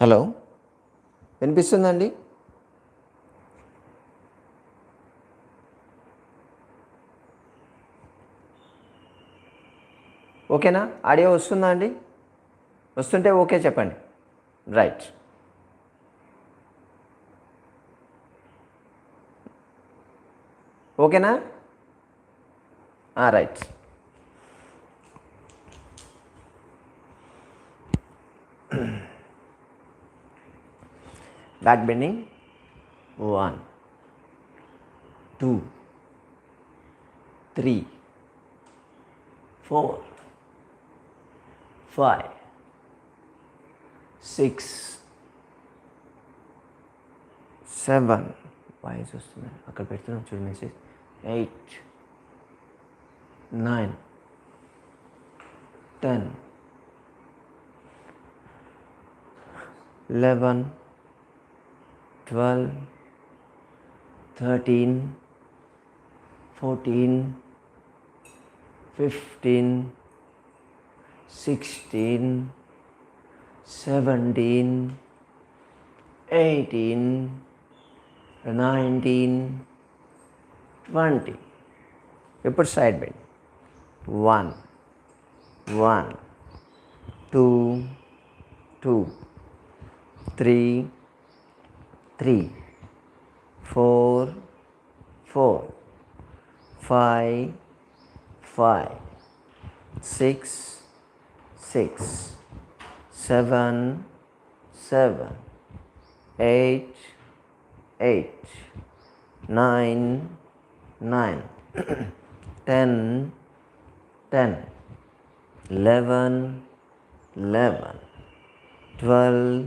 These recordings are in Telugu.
హలో, వినిపిస్తుందండి? ఓకేనా? ఆడియో వస్తుందా అండి? వస్తుంటే ఓకే చెప్పండి. రైట్. ఓకేనా? రైట్. బ్యాక్ బెండింగ్ 1 2 3 4 5 6 7 వాయిస్ వస్తుంది అక్కడ పెడుతున్నాం చూడు మెసేజ్. 8 9 10 11 12 13 14 15 16 17 18 19 20. ఇప్పుడు side bend. 1 1 2 2 3 3 4 4 5 5 6 6 7 7 8 8 9 9 10 10 11 11 12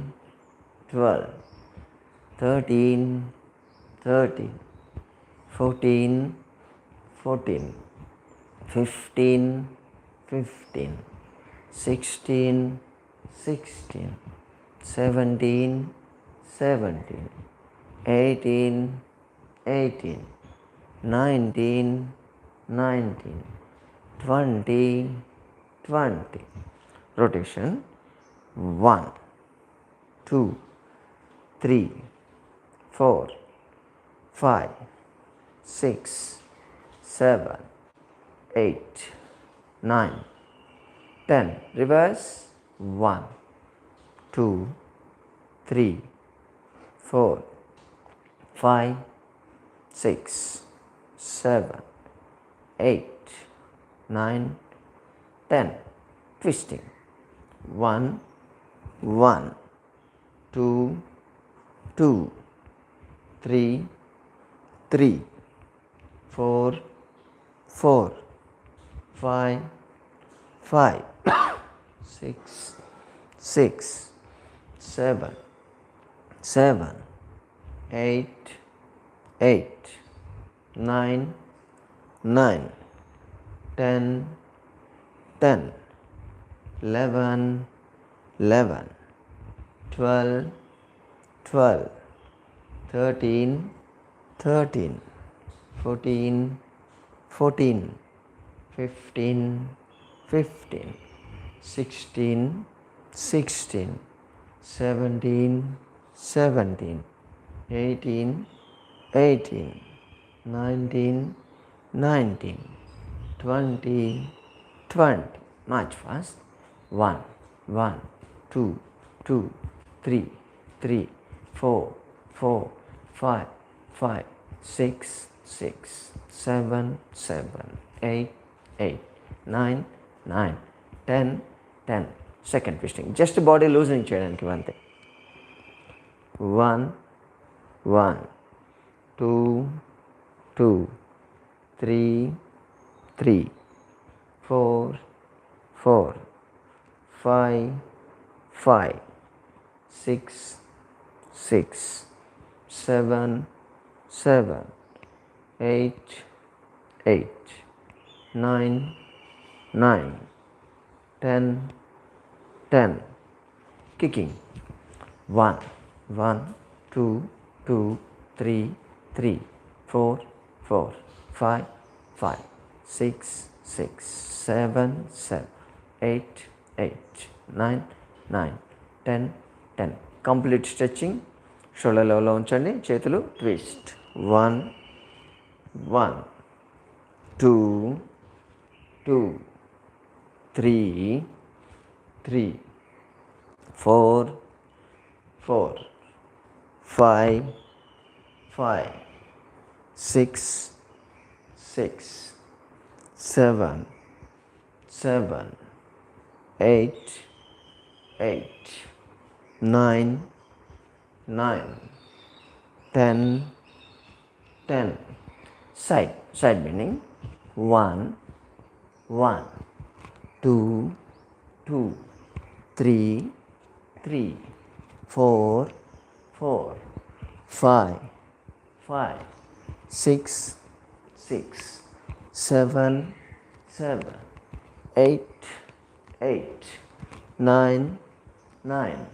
12 13 13 14 14 15 15 16 16 17 17 18 18 19 19 20 20. Rotation 1 2 3 4 5 6 7 8 9 10. Reverse 1 2 3 4 5 6 7 8 9 10. Twisting 1 1 2 2 3 3 4 4 5 5 6 6 7 7 8 8 9 9 10 10 11 11 12 12 13 13 14 14 15 15 16 16 17 17 18 18 19 19 20 20. March fast. 1 1 2 2 3 3 4 4 5 5 6 6 7 7 8 8 9 9 10 10. Second twisting. Just body loosening చేయడానికి అంతే. 1 1 2 2 3 3 4 4 5 5 6 6 7 7 8 8 9 9 10 10. Kicking 1 1 2 2 3 3 4 4 5 5 6 6 7 7 8 8 9 9 10 10. Complete stretching. షోల్డర్ లెవెల్లో ఉంచండి, చేతులు twist. 1 1 2 2 3 3 4 4 5 5 6 6 7 7 8 8 9 9 10 10. Side bending. 1 1 2 2 3 3 4 4 5 5 6 6 7 7 8 8 9 9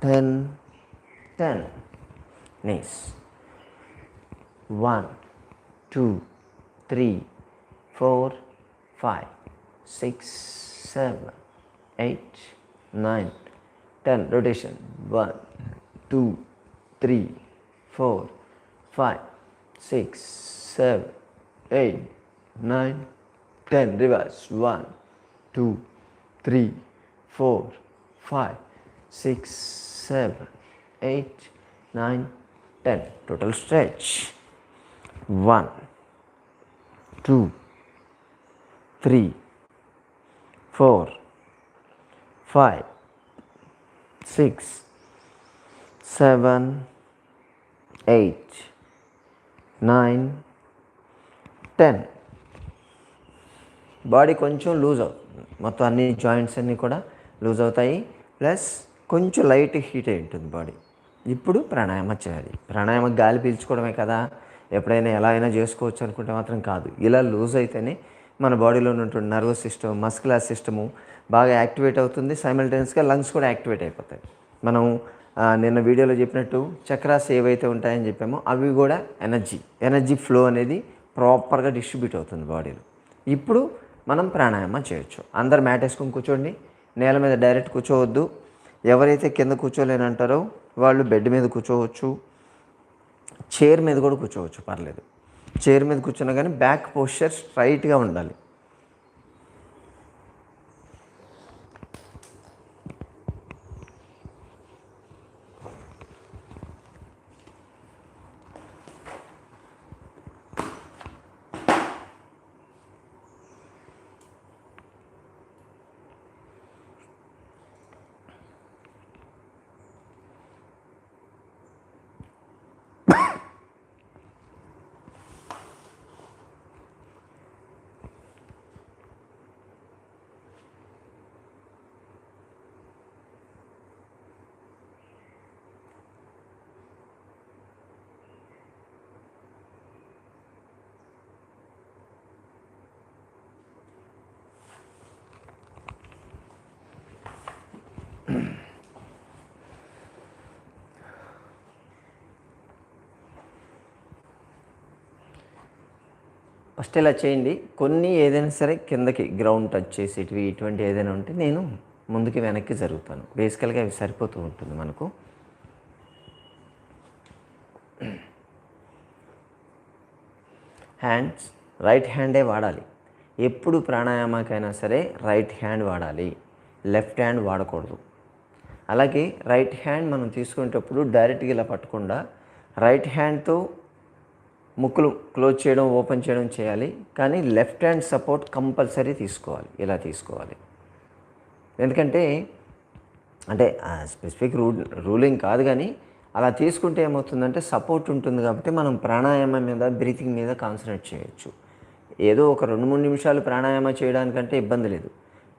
10 10. Knees. 1 2 3 4 5 6 7 8 9 10. Rotation. 1 2 3 4 5 6 7 8 9 10. Reverse. 1 2 3 4 5 6 7 8 9 10. Total stretch. 1 2 3 4 5 6 7 8 9 10. Body కొంచెం లూజ్ అవుతుంది, మొత్తం అన్ని జాయింట్స్ అన్నీ కూడా లూజ్ అవుతాయి, ప్లస్ కొంచెం లైట్ హీట్ అయి ఉంటుంది బాడీ. ఇప్పుడు ప్రాణాయామ చేయాలి. ప్రాణాయామం గాలి పీల్చుకోవడమే కదా, ఎప్పుడైనా ఎలా అయినా చేసుకోవచ్చు అనుకుంటే మాత్రం కాదు. ఇలా లూజ్ అయితేనే మన బాడీలో ఉన్నటువంటి నర్వస్ సిస్టమ్, మస్కులర్ సిస్టము బాగా యాక్టివేట్ అవుతుంది. సైమల్టేనియస్గా లంగ్స్ కూడా యాక్టివేట్ అయిపోతాయి. మనం నిన్న వీడియోలో చెప్పినట్టు చక్రాస్ ఏవైతే ఉంటాయని చెప్పామో అవి కూడా ఎనర్జీ ఫ్లో అనేది ప్రాపర్గా డిస్ట్రిబ్యూట్ అవుతుంది బాడీలో. ఇప్పుడు మనం ప్రాణాయామం చేయొచ్చు. అందరు మ్యాట్ వేసుకొని కూర్చోండి, నేల మీద డైరెక్ట్ కూర్చోవద్దు. ఎవరైతే కింద కూర్చోలేనంటారో వాళ్ళు బెడ్ మీద కూర్చోవచ్చు, చైర్ మీద కూడా కూర్చోవచ్చు, పర్లేదు. చైర్ మీద కూర్చున్నా కానీ బ్యాక్ పోస్చర్ స్ట్రైట్గా ఉండాలి. ఫస్ట్ ఇలా చేయండి. కొన్ని ఏదైనా సరే కిందకి గ్రౌండ్ టచ్ చేసేటివి ఇటువంటి ఏదైనా ఉంటే నేను ముందుకి వెనక్కి జరుగుతాను. బేసికల్గా అవి సరిపోతూ ఉంటుంది మనకు. హ్యాండ్స్ రైట్ హ్యాండే వాడాలి. ఎప్పుడు ప్రాణాయామకైనా సరే రైట్ హ్యాండ్ వాడాలి, లెఫ్ట్ హ్యాండ్ వాడకూడదు. అలాగే రైట్ హ్యాండ్ మనం తీసుకునేటప్పుడు డైరెక్ట్గా ఇలా పట్టకుండా రైట్ హ్యాండ్తో ముక్కులు క్లోజ్ చేయడం, ఓపెన్ చేయడం చేయాలి. కానీ లెఫ్ట్ హ్యాండ్ సపోర్ట్ కంపల్సరీ తీసుకోవాలి. ఇలా తీసుకోవాలి. ఎందుకంటే అంటే స్పెసిఫిక్ రూలింగ్ కాదు, కానీ అలా తీసుకుంటే ఏమవుతుందంటే సపోర్ట్ ఉంటుంది కాబట్టి మనం ప్రాణాయామం మీద, బ్రీతింగ్ మీద కాన్సన్ట్రేట్ చేయొచ్చు. ఏదో ఒక 2-3 నిమిషాలు ప్రాణాయామం చేయడానికంటే ఇబ్బంది లేదు.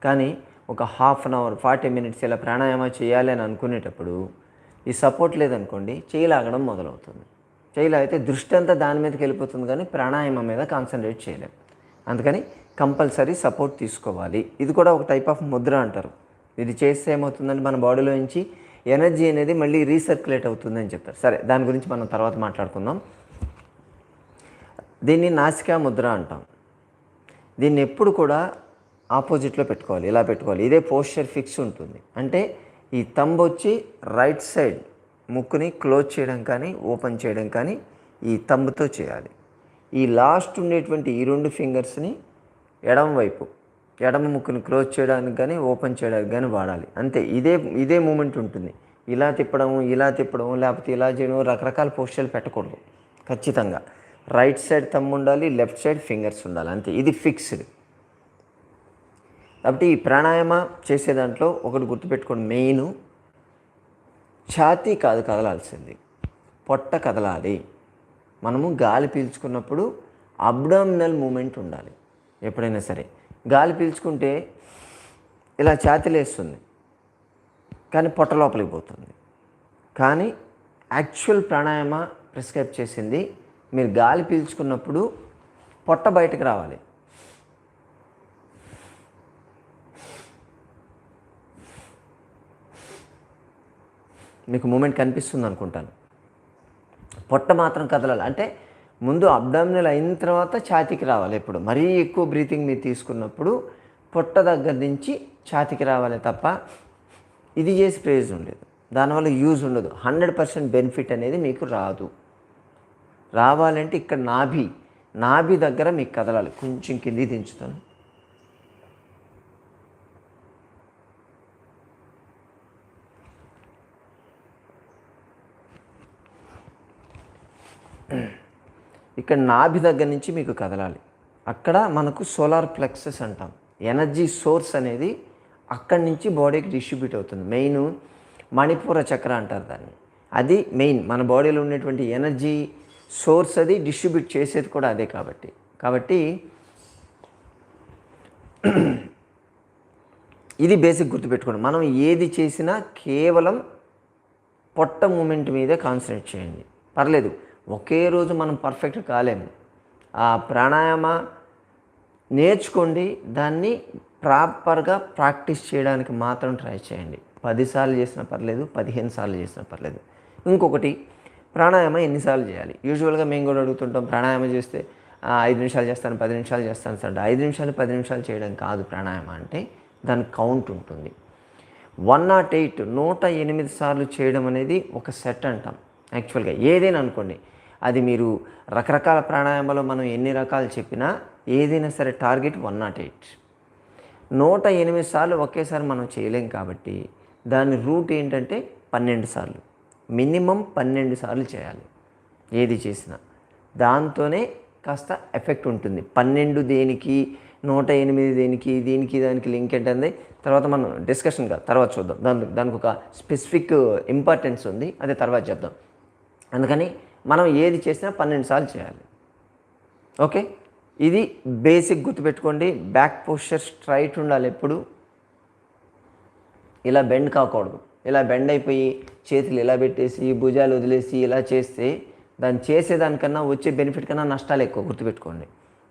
కానీ ఒక హాఫ్ అన్ అవర్ 40 మినిట్స్ ఇలా ప్రాణాయామం చేయాలి అని అనుకునేటప్పుడు ఈ సపోర్ట్ లేదనుకోండి, చేయి లాగడం మొదలవుతుంది. చేయి లాగితే దృష్టి అంతా దాని మీదకి వెళ్ళిపోతుంది, కానీ ప్రాణాయామం మీద కాన్సన్ట్రేట్ చేయలేము. అందుకని కంపల్సరీ సపోర్ట్ తీసుకోవాలి. ఇది కూడా ఒక టైప్ ఆఫ్ ముద్ర అంటారు. ఇది చేస్తే ఏమవుతుందంటే మన బాడీలో నుంచి ఎనర్జీ అనేది మళ్ళీ రీసర్క్యులేట్ అవుతుందని చెప్తారు. సరే, దాని గురించి మనం తర్వాత మాట్లాడుకుందాం. దీన్ని నాసికా ముద్ర అంటాం. దీన్ని ఎప్పుడు కూడా ఆపోజిట్లో పెట్టుకోవాలి, ఇలా పెట్టుకోవాలి. ఇదే పోస్చర్ ఫిక్స్ ఉంటుంది. అంటే ఈ థంబ్ వచ్చి రైట్ సైడ్ ముక్కుని క్లోజ్ చేయడం కానీ ఓపెన్ చేయడం కానీ ఈ థంబ్తో చేయాలి. ఈ లాస్ట్ ఉండేటువంటి ఈ 2 ఫింగర్స్ని ఎడమ ముక్కుని క్లోజ్ చేయడానికి కానీ ఓపెన్ చేయడానికి కానీ వాడాలి. అంతే. ఇదే మూమెంట్ ఉంటుంది. ఇలా తిప్పడం లేకపోతే ఇలా చేయడం, రకరకాల పోస్చర్లు పెట్టకూడదు. ఖచ్చితంగా రైట్ సైడ్ థంబ్ ఉండాలి, లెఫ్ట్ సైడ్ ఫింగర్స్ ఉండాలి. అంతే. ఇది ఫిక్స్డ్. కాబట్టి ఈ ప్రాణాయామ చేసే దాంట్లో ఒకటి గుర్తుపెట్టుకోండి, మెయిన్ ఛాతీ కాదు కదలాల్సింది, పొట్ట కదలాలి. మనము గాలి పీల్చుకున్నప్పుడు అబ్డామినల్ మూమెంట్ ఉండాలి. ఎప్పుడైనా సరే గాలి పీల్చుకుంటే ఇలా ఛాతీలో వేస్తుంది కానీ పొట్ట లోపలికి పోతుంది. కానీ యాక్చువల్ ప్రాణాయామ ప్రిస్క్రైబ్ చేసింది మీరు గాలి పీల్చుకున్నప్పుడు పొట్ట బయటకు రావాలి. మీకు మూమెంట్ కనిపిస్తుంది అనుకుంటాను. పొట్ట మాత్రం కదలాలి. అంటే ముందు అబ్డామినల్ అయిన తర్వాత ఛాతీకి రావాలి. ఎప్పుడు మరీ ఎక్కువ బ్రీతింగ్ మీరు తీసుకున్నప్పుడు పొట్ట దగ్గర నుంచి ఛాతీకి రావాలి తప్ప ఇది చేసి ప్రయోజనం ఉండదు. దానివల్ల యూజ్ ఉండదు. 100% బెనిఫిట్ అనేది మీకు రావాలంటే ఇక్కడ నాభి దగ్గర మీకు కదలాలి. కొంచెం కింది దించుతాను. ఇక్కడ నాభి దగ్గర నుంచి మీకు కదలాలి. అక్కడ మనకు సోలార్ ప్లెక్సస్ అంటాం. ఎనర్జీ సోర్స్ అనేది అక్కడి నుంచి బాడీకి డిస్ట్రిబ్యూట్ అవుతుంది. మెయిన్ మణిపూర చక్ర అంటారు దాన్ని. అది మెయిన్ మన బాడీలో ఉన్నటువంటి ఎనర్జీ సోర్స్, అది డిస్ట్రిబ్యూట్ చేసేది కూడా అదే. కాబట్టి ఇది బేసిక్ గుర్తుపెట్టుకోండి. మనం ఏది చేసినా కేవలం పొట్ట మూమెంట్ మీదే కాన్సన్ట్రేట్ చేయండి. పర్లేదు, ఒకే రోజు మనం పర్ఫెక్ట్ కాలేము. ఆ ప్రాణాయామ నేర్చుకోండి, దాన్ని ప్రాపర్గా ప్రాక్టీస్ చేయడానికి మాత్రం ట్రై చేయండి. 10 సార్లు చేసినా పర్లేదు, 15 సార్లు చేసినా పర్లేదు. ఇంకొకటి, ప్రాణాయామం ఎన్నిసార్లు చేయాలి? యూజువల్గా మేము కూడా అడుగుతుంటాం, ప్రాణాయామం చేస్తే 5 నిమిషాలు చేస్తాను, 10 నిమిషాలు చేస్తాను సార్. 5 నిమిషాలు 10 నిమిషాలు చేయడం కాదు ప్రాణాయామం అంటే. దానికి కౌంట్ ఉంటుంది. 108 సార్లు చేయడం అనేది ఒక సెట్ అంటాం. యాక్చువల్గా ఏదైనా అనుకోండి, అది మీరు రకరకాల ప్రాణాయామాలు మనం ఎన్ని రకాలు చెప్పినా ఏదైనా సరే టార్గెట్ 108. 108 సార్లు ఒకేసారి మనం చేయలేం కాబట్టి దాని రూట్ ఏంటంటే 12 సార్లు, మినిమం 12 సార్లు చేయాలి ఏది చేసినా. దాంతోనే కాస్త ఎఫెక్ట్ ఉంటుంది. 12 దేనికి, 108 దేనికి, దానికి లింక్ ఏంటంటే తర్వాత మనం డిస్కషన్గా తర్వాత చూద్దాం. దానికి ఒక స్పెసిఫిక్ ఇంపార్టెన్స్ ఉంది, అదే తర్వాత చెప్దాం. అందుకని మనం ఏది చేసినా 12 సార్లు చేయాలి. ఓకే, ఇది బేసిక్ గుర్తుపెట్టుకోండి. బ్యాక్ పోస్చర్ స్ట్రైట్ ఉండాలి. ఎప్పుడు ఇలా బెండ్ కాకూడదు. ఇలా బెండ్ అయిపోయి చేతులు ఇలా పెట్టేసి భుజాలు వదిలేసి ఇలా చేస్తే దాన్ని చేసేదానికన్నా వచ్చే బెనిఫిట్ కన్నా నష్టాలు ఎక్కువ. గుర్తుపెట్టుకోండి,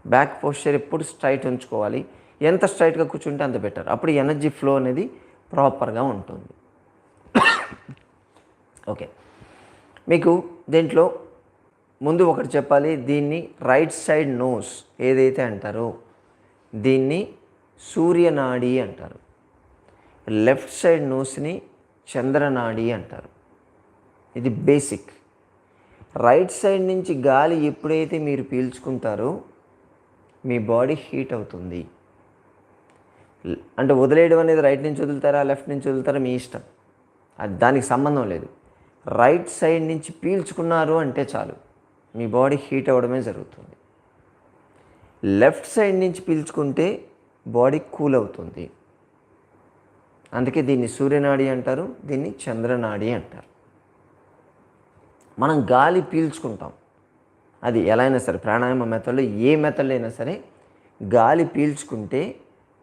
బ్యాక్ పోస్చర్ ఎప్పుడు స్ట్రైట్ ఉంచుకోవాలి. ఎంత స్ట్రైట్గా కూర్చుంటే అంత బెటర్. అప్పుడు ఎనర్జీ ఫ్లో అనేది ప్రాపర్గా ఉంటుంది. ఓకే, మీకు దీంట్లో ముందు ఒకటి చెప్పాలి. దీన్ని రైట్ సైడ్ నోస్ ఏదైతే అంటారో దీన్ని సూర్యనాడి అంటారు. లెఫ్ట్ సైడ్ నోస్ని చంద్రనాడి అంటారు. ఇది బేసిక్. రైట్ సైడ్ నుంచి గాలి ఎప్పుడైతే మీరు పీల్చుకుంటారో మీ బాడీ హీట్ అవుతుంది. అంటే వదిలేయడం అనేది రైట్ నుంచి వదులుతారా లెఫ్ట్ నుంచి వదులుతారా మీ ఇష్టం, అది దానికి సంబంధం లేదు. రైట్ సైడ్ నుంచి పీల్చుకున్నారు అంటే చాలు మీ బాడీ హీట్ అవ్వడమే జరుగుతుంది. లెఫ్ట్ సైడ్ నుంచి పీల్చుకుంటే బాడీ కూల్ అవుతుంది. అందుకే దీన్ని సూర్యనాడి అంటారు, దీన్ని చంద్రనాడి అంటారు. మనం గాలి పీల్చుకుంటాం, అది ఎలా అయినా సరే ప్రాణాయామ మెథడ్లో ఏ మెథడ్లో అయినా సరే గాలి పీల్చుకుంటే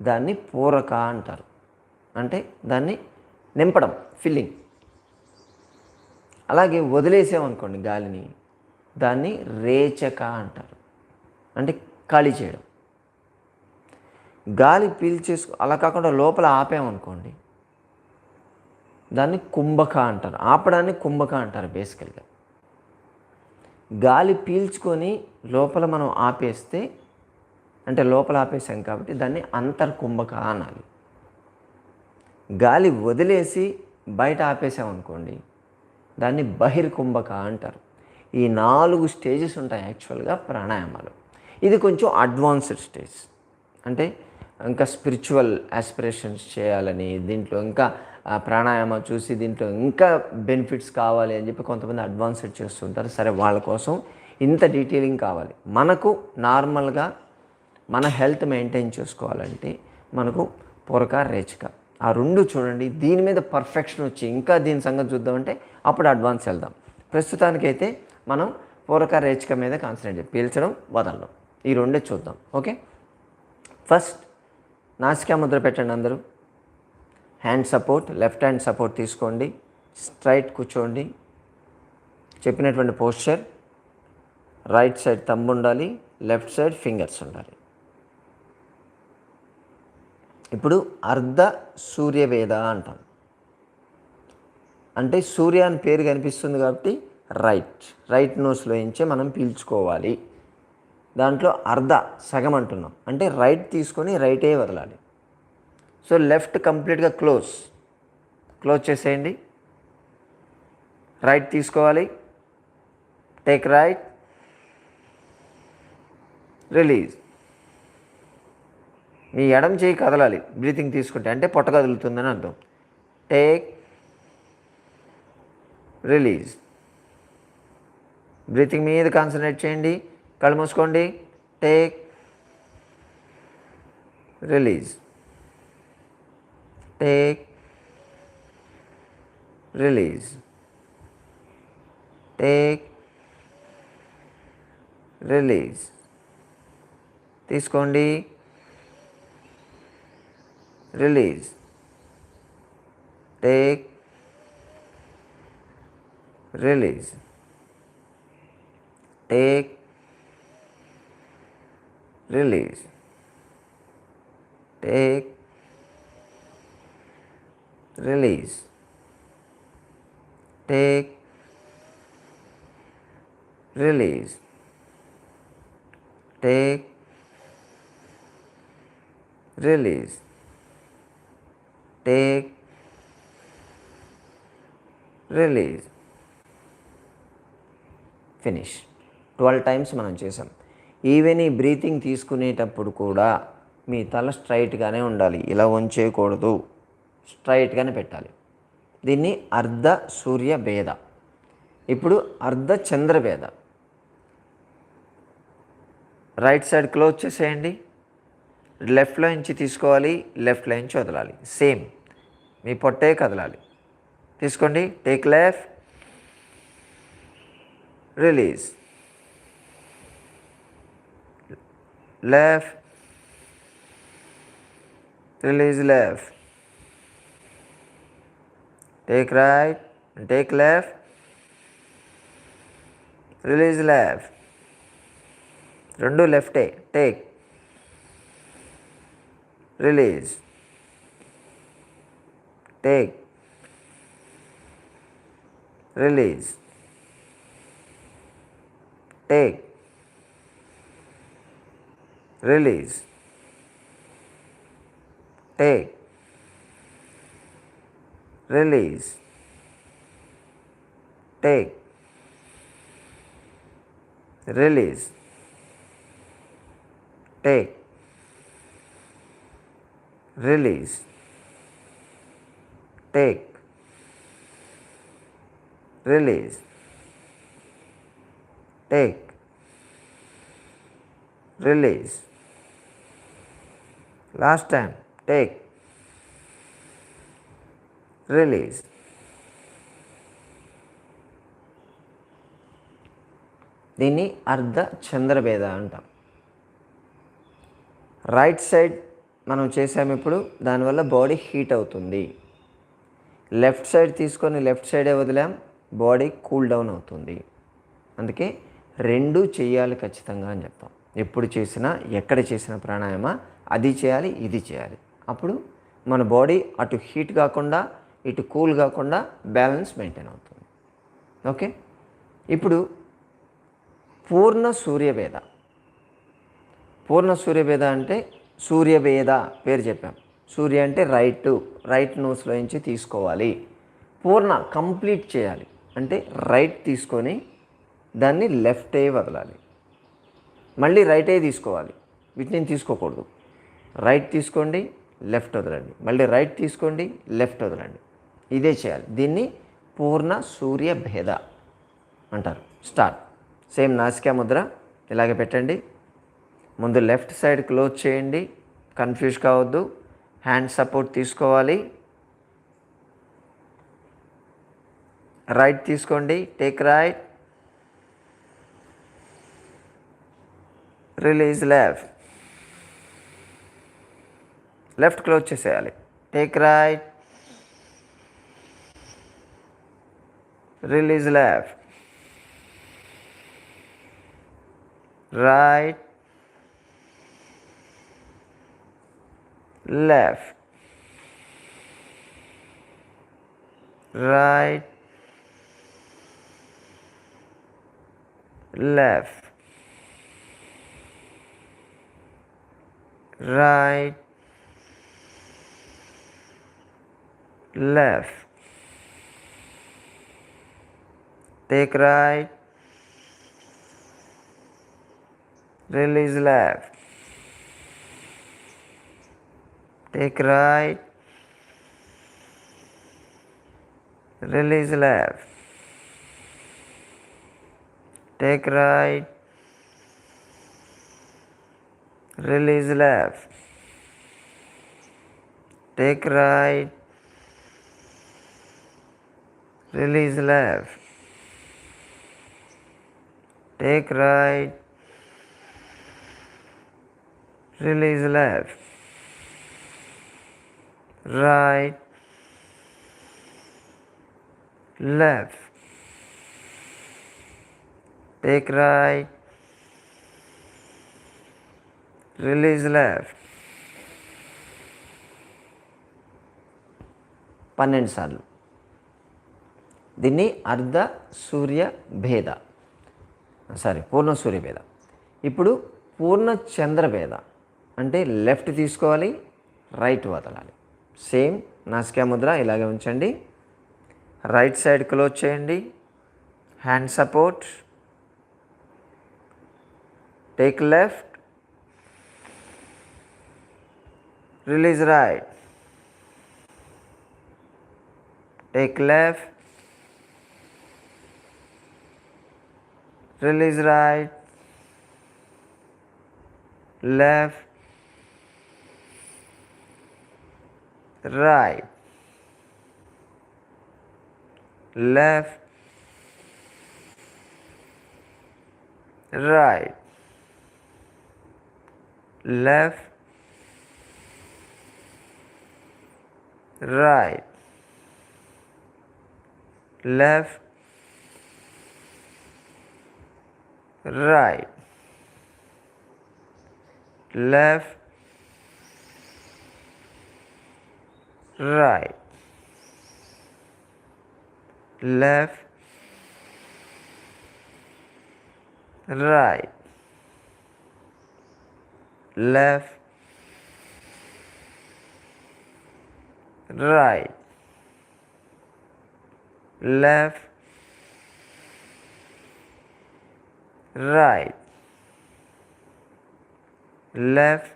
దాన్ని పూరక అంటారు. అంటే దాన్ని నింపడం, ఫిల్లింగ్. అలాగే వదిలేసామనుకోండి గాలిని, దాన్ని రేచక అంటారు. అంటే ఖాళీ చేయడం. గాలి అలా కాకుండా లోపల ఆపామనుకోండి దాన్ని కుంభక అంటారు. ఆపడాన్ని కుంభక అంటారు బేసికల్గా. గాలి పీల్చుకొని లోపల మనం ఆపేస్తే, అంటే లోపల ఆపేసాం కాబట్టి దాన్ని అంతర్కుంభక అనాలి. గాలి వదిలేసి బయట ఆపేసామనుకోండి దాన్ని బహిర్కుంభక అంటారు. ఈ 4 స్టేజెస్ ఉంటాయి యాక్చువల్గా ప్రాణాయామాలు. ఇది కొంచెం అడ్వాన్స్డ్ స్టేజ్. అంటే ఇంకా స్పిరిచువల్ ఆస్పిరేషన్స్ చేయాలని, దీంట్లో ఇంకా ప్రాణాయామం చూసి దీంట్లో ఇంకా బెనిఫిట్స్ కావాలి అని చెప్పి కొంతమంది అడ్వాన్స్డ్ చేస్తుంటారు. సరే, వాళ్ళ కోసం ఇంత డీటెయిలింగ్ కావాలి. మనకు నార్మల్గా మన హెల్త్ మెయింటైన్ చేసుకోవాలంటే మనకు పొరక, రేచిక ఆ 2 చూడండి. దీని మీద పర్ఫెక్షన్ వచ్చి ఇంకా దీని సంగతి చూద్దామంటే అప్పుడు అడ్వాన్స్ వెళ్దాం. ప్రస్తుతానికైతే మనం పొరక, రేచిక మీద కాన్సన్ట్రేట్, పీల్చడం, వదలడం, ఈ 2 చూద్దాం. ఓకే, ఫస్ట్ నాసికా ముద్ర పెట్టండి అందరూ. Hand support, left hand support తీసుకోండి. స్ట్రైట్ కూర్చోండి. చెప్పినటువంటి పోస్చర్. రైట్ సైడ్ థంబ్ ఉండాలి, లెఫ్ట్ సైడ్ ఫింగర్స్ ఉండాలి. ఇప్పుడు అర్ధ సూర్యవేద అంటాం. అంటే సూర్య అని పేరు కనిపిస్తుంది కాబట్టి రైట్ నోస్లో నుంచే మనం పీల్చుకోవాలి. దాంట్లో సగం అంటున్నాం, అంటే రైట్ తీసుకొని రైటే వదలాలి. సో లెఫ్ట్ కంప్లీట్గా క్లోజ్ చేసేయండి. రైట్ తీసుకోవాలి. Take right, release. మీ ఎడమ చేయి కదలాలి బ్రీతింగ్ తీసుకుంటే, అంటే పొట్ట కదులుతుందని అర్థం. Take, release. బ్రీతింగ్ మీద కాన్సన్ట్రేట్ చేయండి. కళ్ళు మూసుకోండి. Take, release, take, release, take, release. తీసుకోండి, release, take, release, take, release, take, release, take, release, take, release, take, release. Finish. 12 times మనం చేసాం. ఈవెన్ ఈ బ్రీతింగ్ తీసుకునేటప్పుడు కూడా మీ తల స్ట్రైట్గానే ఉండాలి, ఇలా వంచేయకూడదు, స్ట్రైట్గానే పెట్టాలి. దీన్ని అర్ధ సూర్య భేద. ఇప్పుడు అర్ధ చంద్ర భేద. రైట్ సైడ్ క్లోజ్ చేసేయండి. లెఫ్ట్లో నుంచి తీసుకోవాలి, లెఫ్ట్లో నుంచి వదలాలి. సేమ్ మీ పొట్టే కదలాలి. తీసుకోండి. Take left, release, left, release left, take right, take left, release left, రెండు లెఫ్టే. Take, release, take, release, take, release, take, release, take, release, take, release, take, release, take, release. Last time. Take, release. దీన్ని అర్ధ చంద్రభేద అంటాం. రైట్ సైడ్ మనం చేసాము ఇప్పుడు, దానివల్ల బాడీ హీట్ అవుతుంది. లెఫ్ట్ సైడ్ తీసుకొని లెఫ్ట్ సైడే వదిలాం, బాడీ కూల్ డౌన్ అవుతుంది. అందుకే 2 చేయాలి ఖచ్చితంగా అని చెప్తాం. ఎప్పుడు చేసినా, ఎక్కడ చేసిన ప్రాణాయామ అది చేయాలి, ఇది చేయాలి. అప్పుడు మన బాడీ అటు హీట్ కాకుండా ఇటు కూల్ కాకుండా బ్యాలెన్స్ మెయింటైన్ అవుతుంది. ఓకే, ఇప్పుడు పూర్ణ సూర్యభేద. పూర్ణ సూర్యభేద అంటే సూర్యభేద పేరు చెప్పాం. సూర్య అంటే రైట్ నోస్లో నుంచి తీసుకోవాలి. పూర్ణ కంప్లీట్ చేయాలి అంటే రైట్ తీసుకొని దాన్ని లెఫ్ట్ ఏ వదలాలి, మళ్ళీ రైట్ ఏ తీసుకోవాలి, వీటిని తీసుకోకూడదు. రైట్ తీసుకోండి, లెఫ్ట్ వదలండి, మళ్ళీ రైట్ తీసుకోండి, లెఫ్ట్ వదలండి, ఇదే చేయాలి. దీన్ని పూర్ణ సూర్య భేద అంటారు. స్టార్ట్. సేమ్ నాసికా ముద్ర ఇలాగే పెట్టండి. ముందు లెఫ్ట్ సైడ్ క్లోజ్ చేయండి, కన్ఫ్యూజ్ కావద్దు. హ్యాండ్ సపోర్ట్ తీసుకోవాలి. రైట్ తీసుకోండి, take right, release left. Left close చేసేయాలి, take right, release left, right, left, right, left, right, left, take right, release left, take right, release left, take right, release left, take right, release left, take right, release left, right, left, take right, release left. 12 సార్లు. దీన్ని అర్ధ సూర్య భేద, పూర్ణ సూర్య భేద. ఇప్పుడు పూర్ణ చంద్ర భేద అంటే లెఫ్ట్ తీసుకోవాలి, రైట్ వదలాలి. సేమ్ నాసికా ముద్ర ఇలాగే ఉంచండి. రైట్ సైడ్ క్లోజ్ చేయండి, hand support, take left, release right, take left, release right, left, right, left, right, left, right, left, right, left, right, left, right, left, right, left, right, left,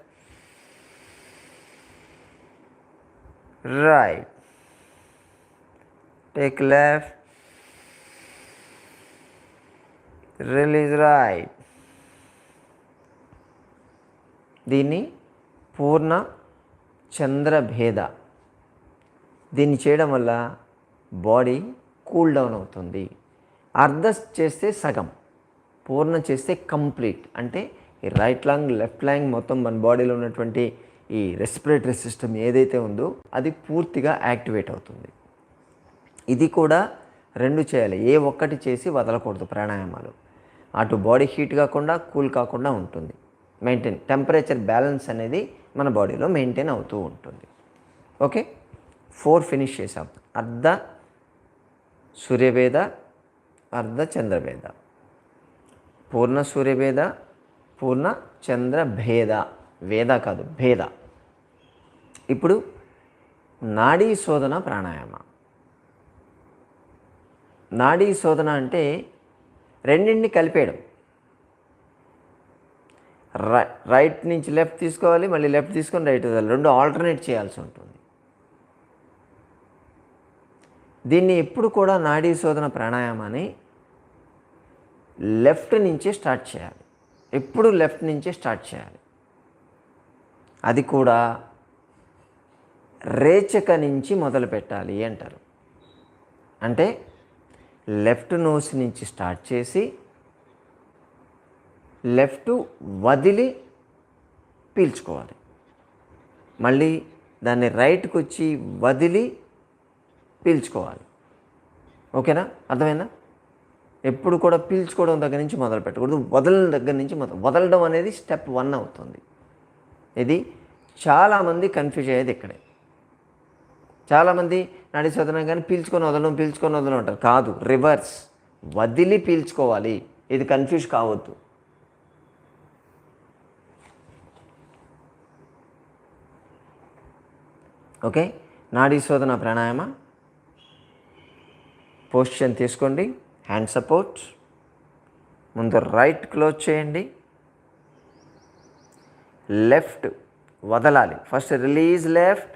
right, take left, release right. దీన్ని పూర్ణ చంద్ర భేద. దీన్ని చేయడం వల్ల బాడీ కూల్ డౌన్ అవుతుంది. అర్ధ చేస్తే సగం, పూర్ణ చేస్తే కంప్లీట్. అంటే ఈ రైట్ లాంగ్ లెఫ్ట్ లాంగ్ మొత్తం మన బాడీలో ఉన్నటువంటి ఈ రెస్పిరేటరీ సిస్టమ్ ఏదైతే ఉందో అది పూర్తిగా యాక్టివేట్ అవుతుంది. ఇది కూడా రెండు చేయాలి, ఏ ఒక్కటి చేసి వదలకూడదు. ప్రాణాయామాలు అటు బాడీ హీట్ కాకుండా కూల్ కాకుండా ఉంటుంది. మెయింటైన్ టెంపరేచర్ బ్యాలెన్స్ అనేది మన బాడీలో మెయింటైన్ అవుతూ ఉంటుంది. ఓకే, 4 ఫినిష్ చేసాం. అర్ధ సూర్యభేద, అర్ధ చంద్రభేద, పూర్ణ సూర్యభేద, పూర్ణ చంద్ర భేద. వేద కాదు, భేద. ఇప్పుడు నాడీ శోధన ప్రాణాయామ. నాడీ శోధన అంటే రెండింటిని కలిపేయడం. రైట్ నుంచి లెఫ్ట్ తీసుకోవాలి, మళ్ళీ లెఫ్ట్ తీసుకొని రైట్ వదలాలి. రెండు ఆల్టర్నేట్ చేయాల్సి ఉంటుంది. దీన్ని ఎప్పుడు కూడా నాడీ శోధన ప్రాణాయామాన్ని లెఫ్ట్ నుంచే స్టార్ట్ చేయాలి. ఎప్పుడు లెఫ్ట్ నుంచే స్టార్ట్ చేయాలి. అది కూడా రేచక నుంచి మొదలు పెట్టాలి అంటారు. అంటే లెఫ్ట్ నోస్ నుంచి స్టార్ట్ చేసి లెఫ్ట్ వదిలి పీల్చుకోవాలి. మళ్ళీ దాన్ని రైట్కి వచ్చి వదిలి పీల్చుకోవాలి. ఓకేనా? అర్థమైందా? ఎప్పుడు కూడా పీల్చుకోవడం దగ్గర నుంచి మొదలు పెట్టకూడదు, వదలడం దగ్గర నుంచి వదలడం అనేది స్టెప్ 1 అవుతుంది. ఇది చాలామంది కన్ఫ్యూజ్ అయ్యేది ఇక్కడే. చాలామంది నాడీ శోధన కానీ పీల్చుకొని వదలడం అంటారు. కాదు, రివర్స్, వదిలి పీల్చుకోవాలి. ఇది కన్ఫ్యూజ్ కావద్దు. ఓకే, నాడీ శోధన ప్రాణాయామ పొజిషన్ తీసుకోండి. హ్యాండ్ సపోర్ట్, ముందు రైట్ క్లోజ్ చేయండి, లెఫ్ట్ వదలాలి. First release left,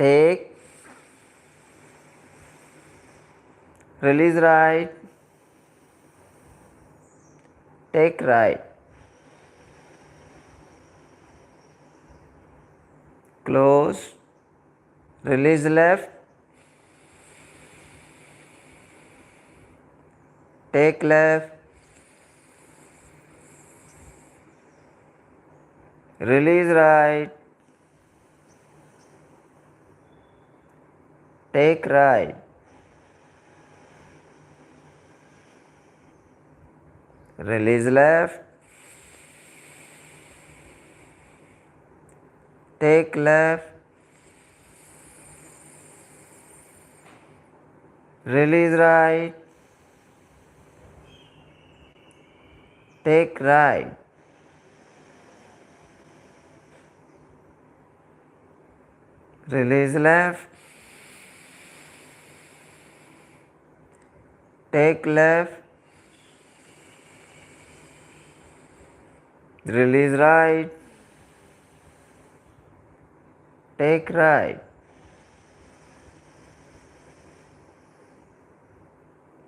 take, release right, take right, close, release left, take left, release right, take right, release left, take left, release right, take right, release left, take left, release right, take right,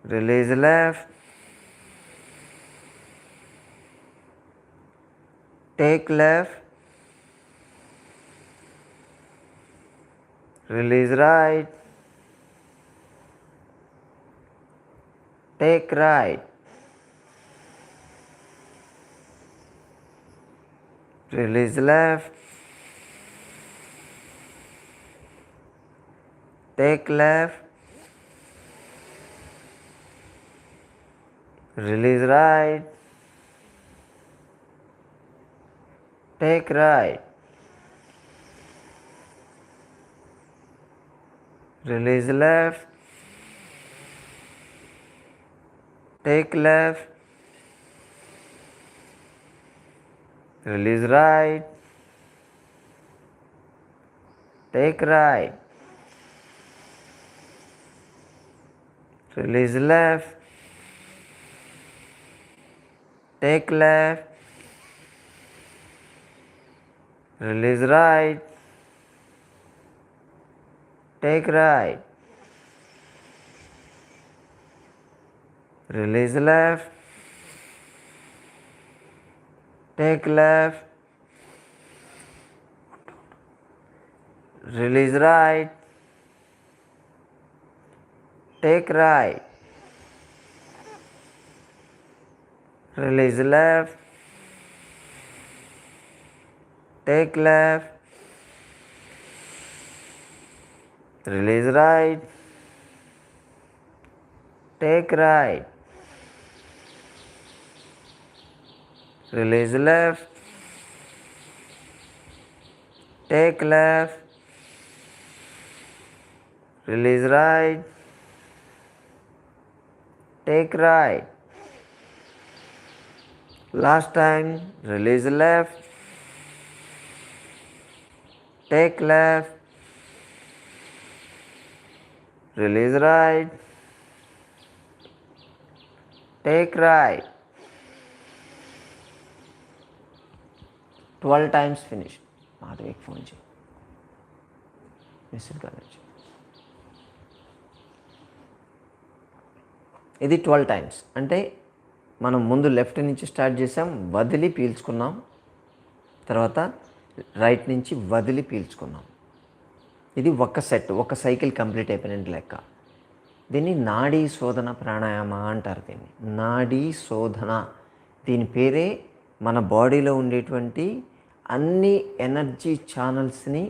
release left, take left, release right, take right, release left, take left, release right, take right, release left, take left, release right, take right, release left, take left, release right, take right, release left, take left, release right, take right, release left, take left, release right, take right, release left, take left, release right, take right. Last time, release left, take left, release right, take right, 12 times finish. మాధవికి ఫోన్ చేయి, మెసేజ్ కాలేజ్. ఇది 12 times. అంటే మనం ముందు లెఫ్ట్ నుంచి స్టార్ట్ చేసాం, వదిలి పీల్చుకున్నాం, తర్వాత రైట్ నుంచి వదిలి పీల్చుకున్నాం. ఇది ఒక సెట్, ఒక సైకిల్ కంప్లీట్ అయిపోయినట్టు లెక్క. దీన్ని నాడీ శోధన ప్రాణాయామ అంటారు. దీన్ని నాడీ శోధన. దీని పేరే మన బాడీలో ఉండేటువంటి అన్ని ఎనర్జీ ఛానల్స్ని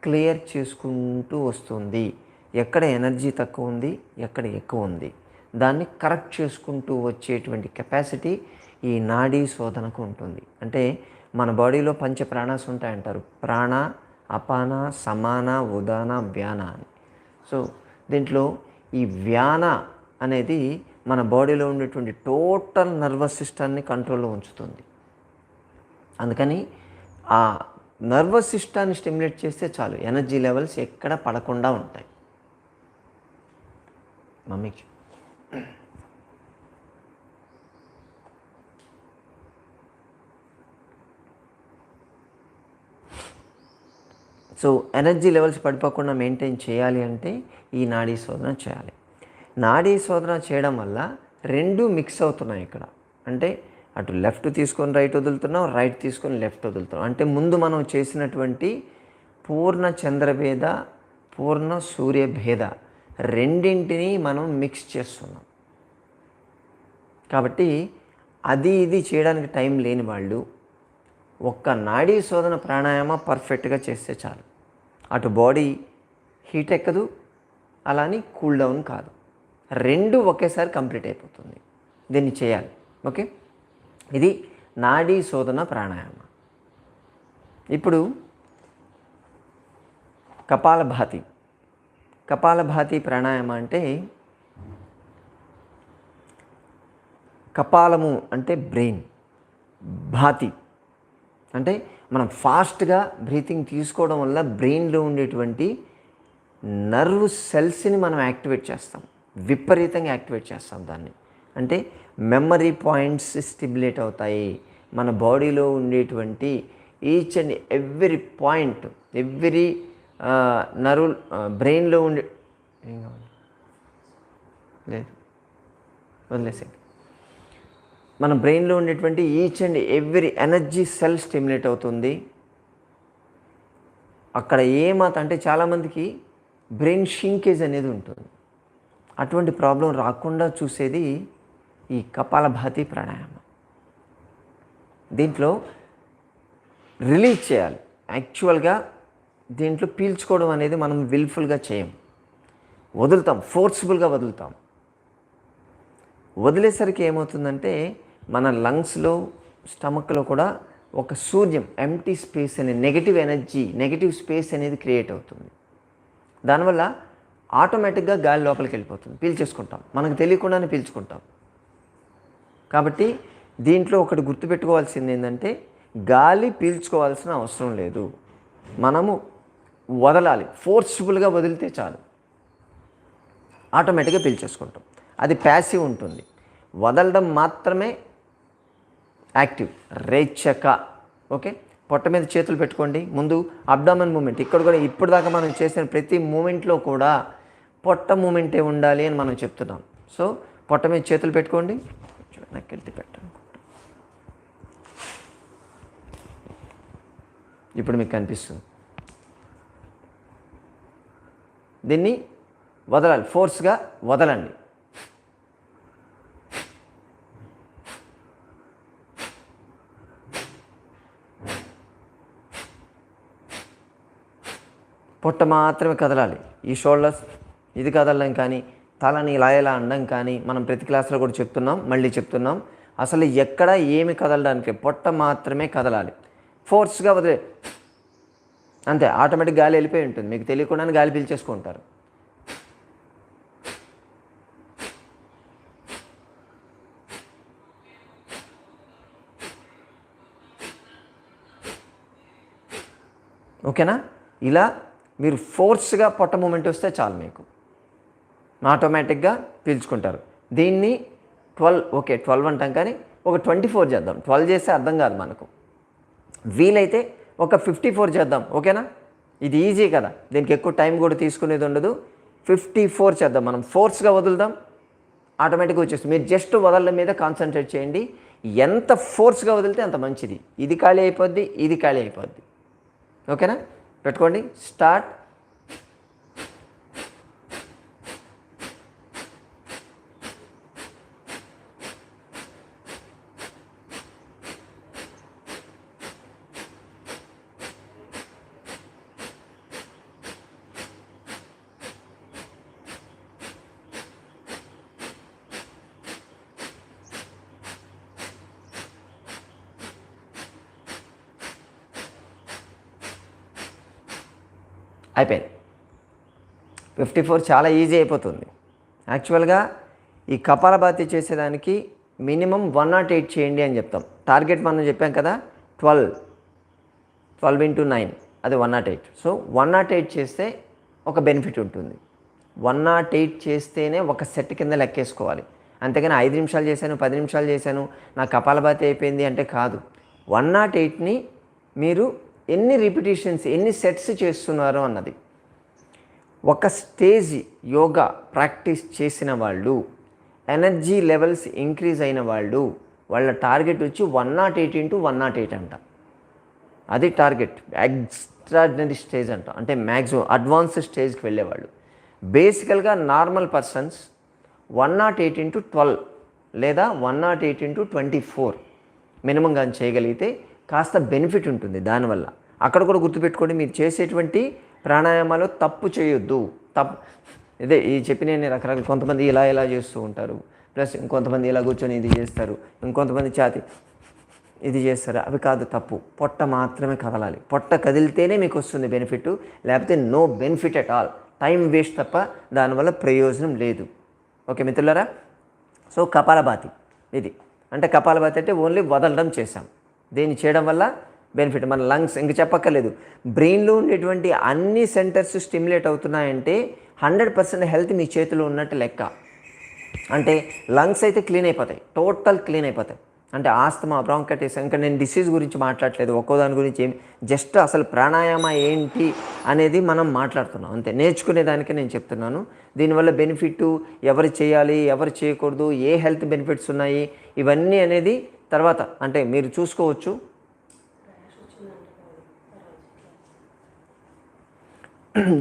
క్లియర్ చేసుకుంటూ వస్తుంది. ఎక్కడ ఎనర్జీ తక్కువ ఉంది, ఎక్కడ ఎక్కువ ఉంది, దాన్ని కరెక్ట్ చేసుకుంటూ వచ్చేటువంటి కెపాసిటీ ఈ నాడీ శోధనకు ఉంటుంది. అంటే మన బాడీలో పంచ ప్రాణాస్ ఉంటాయంటారు. ప్రాణ, అపాన, సమాన, ఉదాన, వ్యాన అని. సో దీంట్లో ఈ వ్యాన అనేది మన బాడీలో ఉండేటువంటి టోటల్ నర్వస్ సిస్టమ్ని కంట్రోల్లో ఉంచుతుంది. అందుకని ఆ నర్వస్ సిస్టాన్ని స్టిమ్యులేట్ చేస్తే చాలు, ఎనర్జీ లెవెల్స్ ఎక్కడ పడకుండా ఉంటాయి. మమ్మీకి సో ఎనర్జీ లెవెల్స్ పడిపోకుండా మెయింటైన్ చేయాలి అంటే ఈ నాడీ శోధన చేయాలి. నాడీ శోధన చేయడం వల్ల రెండు మిక్స్ అవుతున్నాయి ఇక్కడ. అంటే అటు లెఫ్ట్ తీసుకొని రైట్ వదులుతున్నాం, రైట్ తీసుకొని లెఫ్ట్ వదులుతున్నాం. అంటే ముందు మనం చేసినటువంటి పూర్ణ చంద్రభేద, పూర్ణ సూర్యభేద రెండింటినీ మనం మిక్స్ చేస్తున్నాం. కాబట్టి అది ఇది చేయడానికి టైం లేని వాళ్ళు ఒక్క నాడీ శోధన ప్రాణాయామ పర్ఫెక్ట్గా చేస్తే చాలు. అటు బాడీ హీట్ ఎక్కదు, అలాని కూల్ డౌన్ కాదు, రెండు ఒకేసారి కంప్లీట్ అయిపోతుంది. దీన్ని చేయాలి. ఓకే, ఇది నాడీ శోధన ప్రాణాయామ. ఇప్పుడు కపాలభాతి. కపాలభాతి ప్రాణాయామ అంటే కపాలము అంటే బ్రెయిన్, భాతి అంటే మనం ఫాస్ట్గా బ్రీతింగ్ తీసుకోవడం వల్ల బ్రెయిన్లో ఉండేటువంటి నర్వ్ సెల్స్ని మనం యాక్టివేట్ చేస్తాం, విపరీతంగా యాక్టివేట్ చేస్తాం దాన్ని. అంటే మెమరీ పాయింట్స్ స్టిమ్యులేట్ అవుతాయి. మన బాడీలో ఉండేటువంటి each and every point, every nerve బ్రెయిన్లో ఉండే ఏం కావాలి లేదు వదిలేసేయండి. మన బ్రెయిన్లో ఉండేటువంటి each and every energy cell stimulate అవుతుంది. అక్కడ ఏమాత్రం అంటే చాలామందికి బ్రెయిన్ షింకేజ్ అనేది ఉంటుంది. అటువంటి ప్రాబ్లం రాకుండా చూసేది ఈ కపాలభాతి ప్రాణాయామం. దీంట్లో రిలీజ్ చేయాలి. యాక్చువల్గా దీంట్లో పీల్చుకోవడం అనేది మనం విల్ఫుల్గా చేయం, వదులుతాం, ఫోర్స్ఫుల్గా వదులుతాం. వదిలేసరికి ఏమవుతుందంటే మన లంగ్స్లో, స్టమక్లో కూడా ఒక శూన్యం, ఎంప్టీ స్పేస్ అనే నెగిటివ్ ఎనర్జీ, నెగిటివ్ స్పేస్ అనేది క్రియేట్ అవుతుంది. దానివల్ల ఆటోమేటిక్గా గాలి లోపలికి వెళ్ళిపోతుంది, పీల్చేసుకుంటాం, మనకు తెలియకుండానే పీల్చుకుంటాం. కాబట్టి దీంట్లో ఒకటి గుర్తుపెట్టుకోవాల్సింది ఏంటంటే గాలి పీల్చుకోవాల్సిన అవసరం లేదు, మనము వదలాలి. ఫోర్స్ఫుల్గా వదిలితే చాలు, ఆటోమేటిక్గా పీల్చేసుకుంటాం. అది ప్యాసివ్ ఉంటుంది, వదలడం మాత్రమే యాక్టివ్, రేచక. ఓకే, పొట్ట మీద చేతులు పెట్టుకోండి. ముందు అబ్డామన్ మూమెంట్. ఇక్కడ కూడా ఇప్పుడు దాకా మనం చేసిన ప్రతి మూమెంట్లో కూడా పొట్ట మూమెంటే ఉండాలి అని మనం చెప్తున్నాం. సో పొట్ట మీద చేతులు పెట్టుకోండి, వెనక్కి పెట్టండి. ఇప్పుడు మీకు కనిపిస్తుంది. దీన్ని వదలాలి, ఫోర్స్గా వదలండి. పొట్ట మాత్రమే కదలాలి. ఈ షోల్డర్స్ ఇది కదలడం కానీ, తలని ఇలా ఇలా అనడం కానీ మనం ప్రతి క్లాస్లో కూడా చెప్తున్నాం, మళ్ళీ చెప్తున్నాం. అసలు ఎక్కడ ఏమి కదలడానికి, పొట్ట మాత్రమే కదలాలి. ఫోర్స్గా వదిలే అంతే, ఆటోమేటిక్ గాలి వెళ్ళిపోయి ఉంటుంది, మీకు తెలియకుండానే గాలి పీల్చేసుకుంటారు. ఓకేనా? ఇలా మీరు ఫోర్స్గా పొట్ట మూమెంట్ వస్తే చాలు మీకు. ఆటోమేటిక్గా పీల్చుకుంటారు. దీన్ని 12 ఓకే 12 అంటాం, కానీ ఒక 24 చేద్దాం. 12 చేస్తే అర్థం కాదు మనకు. వీలైతే ఒక 54 చేద్దాం, ఓకేనా? ఇది ఈజీ కదా, దీనికి ఎక్కువ టైం కూడా తీసుకునేది ఉండదు. 54 చేద్దాం, మనం ఫోర్స్గా వదులుదాం, ఆటోమేటిక్గా వచ్చేస్తుంది. మీరు జస్ట్ వదలడం మీద కాన్సన్ట్రేట్ చేయండి. ఎంత ఫోర్స్గా వదిలితే అంత మంచిది. ఇది ఖాళీ అయిపోద్ది, ఇది ఖాళీ అయిపోద్ది. ఓకేనా? పెట్టుకోండి, స్టార్ట్. అయిపోయింది. 54 చాలా ఈజీ అయిపోతుంది. యాక్చువల్గా ఈ కపాలభాతి చేసేదానికి మినిమం 108 చేయండి అని చెప్తాం. టార్గెట్ మనం చెప్పాం కదా, 12 ఇంటూ 9 అది 108. సో 108 చేస్తే ఒక బెనిఫిట్ ఉంటుంది. 108 చేస్తేనే ఒక సెట్ కింద లెక్కేసుకోవాలి. అంతేగాని 5 నిమిషాలు చేశాను, 10 నిమిషాలు చేశాను, నా కపాలభాతి అయిపోయింది అంటే కాదు. 108ని మీరు ఎన్ని రిపిటేషన్స్, ఎన్ని సెట్స్ చేస్తున్నారు అన్నది. ఒక స్టేజ్ యోగా ప్రాక్టీస్ చేసిన వాళ్ళు, ఎనర్జీ లెవెల్స్ ఇంక్రీజ్ అయిన వాళ్ళు, వాళ్ళ టార్గెట్ వచ్చి 108 ఇంటూ 108 అంట. అది టార్గెట్. ఎక్స్ట్రాడినరీ స్టేజ్ అంట, అంటే మ్యాక్సిమం అడ్వాన్స్ స్టేజ్కి వెళ్ళేవాళ్ళు. బేసికల్గా నార్మల్ పర్సన్స్ 108 ఇంటూ 12 లేదా 108 ఇంటూ 24 మినిమం కానీ చేయగలిగితే కాస్త బెనిఫిట్ ఉంటుంది దానివల్ల. అక్కడ కూడా గుర్తుపెట్టుకోండి, మీరు చేసేటువంటి ప్రాణాయామాలు తప్పు చేయొద్దు. ఇదే ఈ చెప్పిన రకరకాల, కొంతమంది ఇలా చేస్తూ ఉంటారు, ప్లస్ ఇంకొంతమంది ఇలా కూర్చొని ఇది చేస్తారు, ఇంకొంతమంది ఛాతి ఇది చేస్తారు. అవి కాదు, తప్పు. పొట్ట మాత్రమే కదలాలి. పొట్ట కదిలితేనే మీకు వస్తుంది బెనిఫిట్, లేకపోతే no benefit at all. Time waste తప్ప దానివల్ల ప్రయోజనం లేదు. ఓకే మిత్రులారా, సో కపాలభాతి ఇది. అంటే కపాలభాతి అంటే ఓన్లీ వదలడం చేశాం. దీన్ని చేయడం వల్ల బెనిఫిట్ మన లంగ్స్ ఇంక చెప్పక్కర్లేదు. బ్రెయిన్లో ఉండేటువంటి అన్ని సెంటర్స్ స్టిమ్యులేట్ అవుతున్నాయంటే 100% హెల్త్ మీ చేతిలో ఉన్నట్టు లెక్క. అంటే లంగ్స్ అయితే క్లీన్ అయిపోతాయి, టోటల్ క్లీన్ అయిపోతాయి. అంటే ఆస్తమా, బ్రాంకైటిస్, ఇంకా నేను డిసీజ్ గురించి మాట్లాడట్లేదు, ఒక్కో దాని గురించి ఏమి, జస్ట్ అసలు ప్రాణాయామ ఏంటి అనేది మనం మాట్లాడుతున్నాం అంతే. నేర్చుకునేదానికి నేను చెప్తున్నాను. దీనివల్ల బెనిఫిట్, ఎవరు చేయాలి, ఎవరు చేయకూడదు, ఏ హెల్త్ బెనిఫిట్స్ ఉన్నాయి, ఇవన్నీ అనేది తర్వాత అంటే మీరు చూసుకోవచ్చు.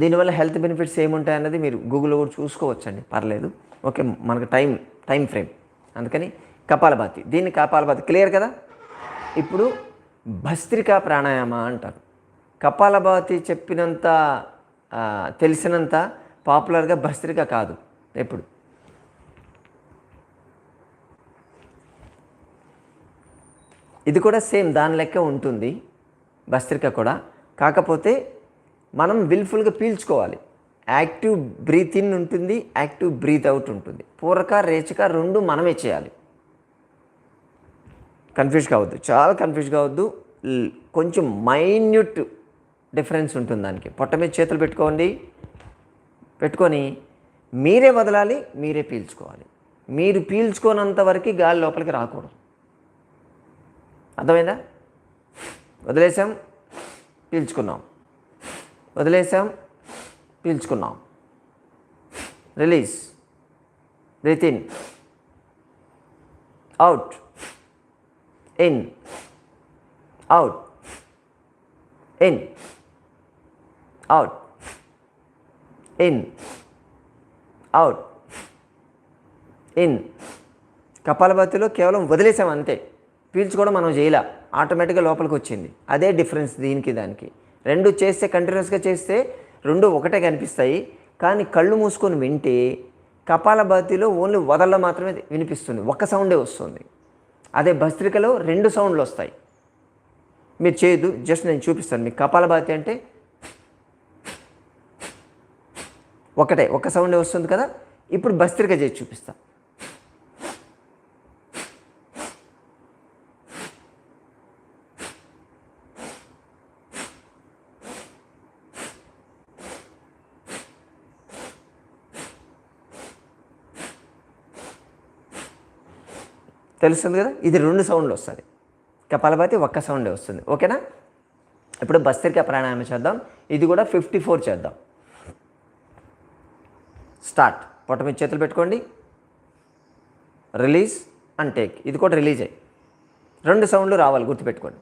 దీనివల్ల హెల్త్ బెనిఫిట్స్ ఏముంటాయి అన్నది మీరు గూగుల్లో కూడా చూసుకోవచ్చండి, పర్లేదు. ఓకే, మనకు టైం ఫ్రేమ్, అందుకని కపాలభాతి. దీన్ని కపాలభాతి క్లియర్ కదా. ఇప్పుడు భస్త్రికా ప్రాణాయామ అంటారు. కపాలభాతి చెప్పినంత తెలిసినంత పాపులర్గా భస్త్రిక కాదు ఎప్పుడు. ఇది కూడా సేమ్ దాని లెక్క ఉంటుంది భస్త్రిక కూడా, కాకపోతే మనం విల్ఫుల్గా పీల్చుకోవాలి. యాక్టివ్ బ్రీత్ ఇన్ ఉంటుంది, యాక్టివ్ బ్రీత్ అవుట్ ఉంటుంది. పూరక రేచక రెండు మనమే చేయాలి. కన్ఫ్యూజ్ కావద్దు, చాలా కన్ఫ్యూజ్ కావద్దు. కొంచెం మైన్యూట్ డిఫరెన్స్ ఉంటుంది దానికి. పొట్ట మీద చేతులు పెట్టుకొని మీరే వదలాలి, మీరే పీల్చుకోవాలి. మీరు పీల్చుకోనంత వరకు గాలి లోపలికి రాకూడదు. అర్థమైందా? వదిలేసాం, పీల్చుకున్నాం, వదిలేసాం, పీల్చుకున్నాం, release, breath in, out, in, out, in, out, in, out, in. కపాలభాతిలో కేవలం వదిలేసాం అంతే, పీల్చుకోవడం మనం చేయలే, ఆటోమేటిక్గా లోపలికి వచ్చింది. అదే డిఫరెన్స్ దీనికి దానికి. రెండు చేస్తే కంటిన్యూస్గా చేస్తే రెండు ఒకటే కనిపిస్తాయి, కానీ కళ్ళు మూసుకొని వింటే కపాలభాతిలో ఓన్లీ వదల మాత్రమే వినిపిస్తుంది, ఒక్క సౌండే వస్తుంది. అదే భస్త్రికలో రెండు సౌండ్లు వస్తాయి. మీరు చేయదు, జస్ట్ నేను చూపిస్తాను మీకు. కపాలభాతి అంటే ఒక్క సౌండే వస్తుంది కదా. ఇప్పుడు భస్త్రిక చేసి చూపిస్తా. తెలుస్తుంది కదా, ఇది 2 సౌండ్లు వస్తుంది. కపాలభాతి ఒక్క సౌండే వస్తుంది. ఓకేనా? ఇప్పుడు భస్త్రికా ప్రాణాయామం చేద్దాం. ఇది కూడా 54 చేద్దాం. స్టార్ట్. పొట్ట మీద చేతులు పెట్టుకోండి. Release and take. ఇది కూడా రిలీజ్ అయ్యి 2 సౌండ్లు రావాలి, గుర్తుపెట్టుకోండి.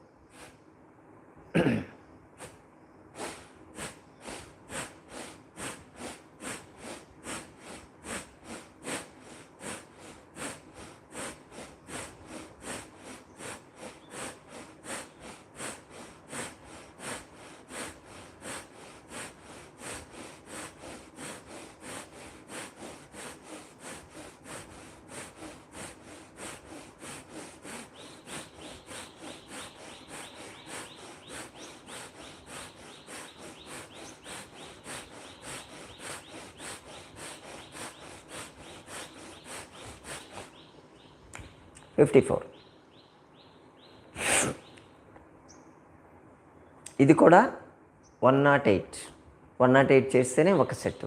ఇది కూడా 108 చేస్తేనే ఒక సెట్.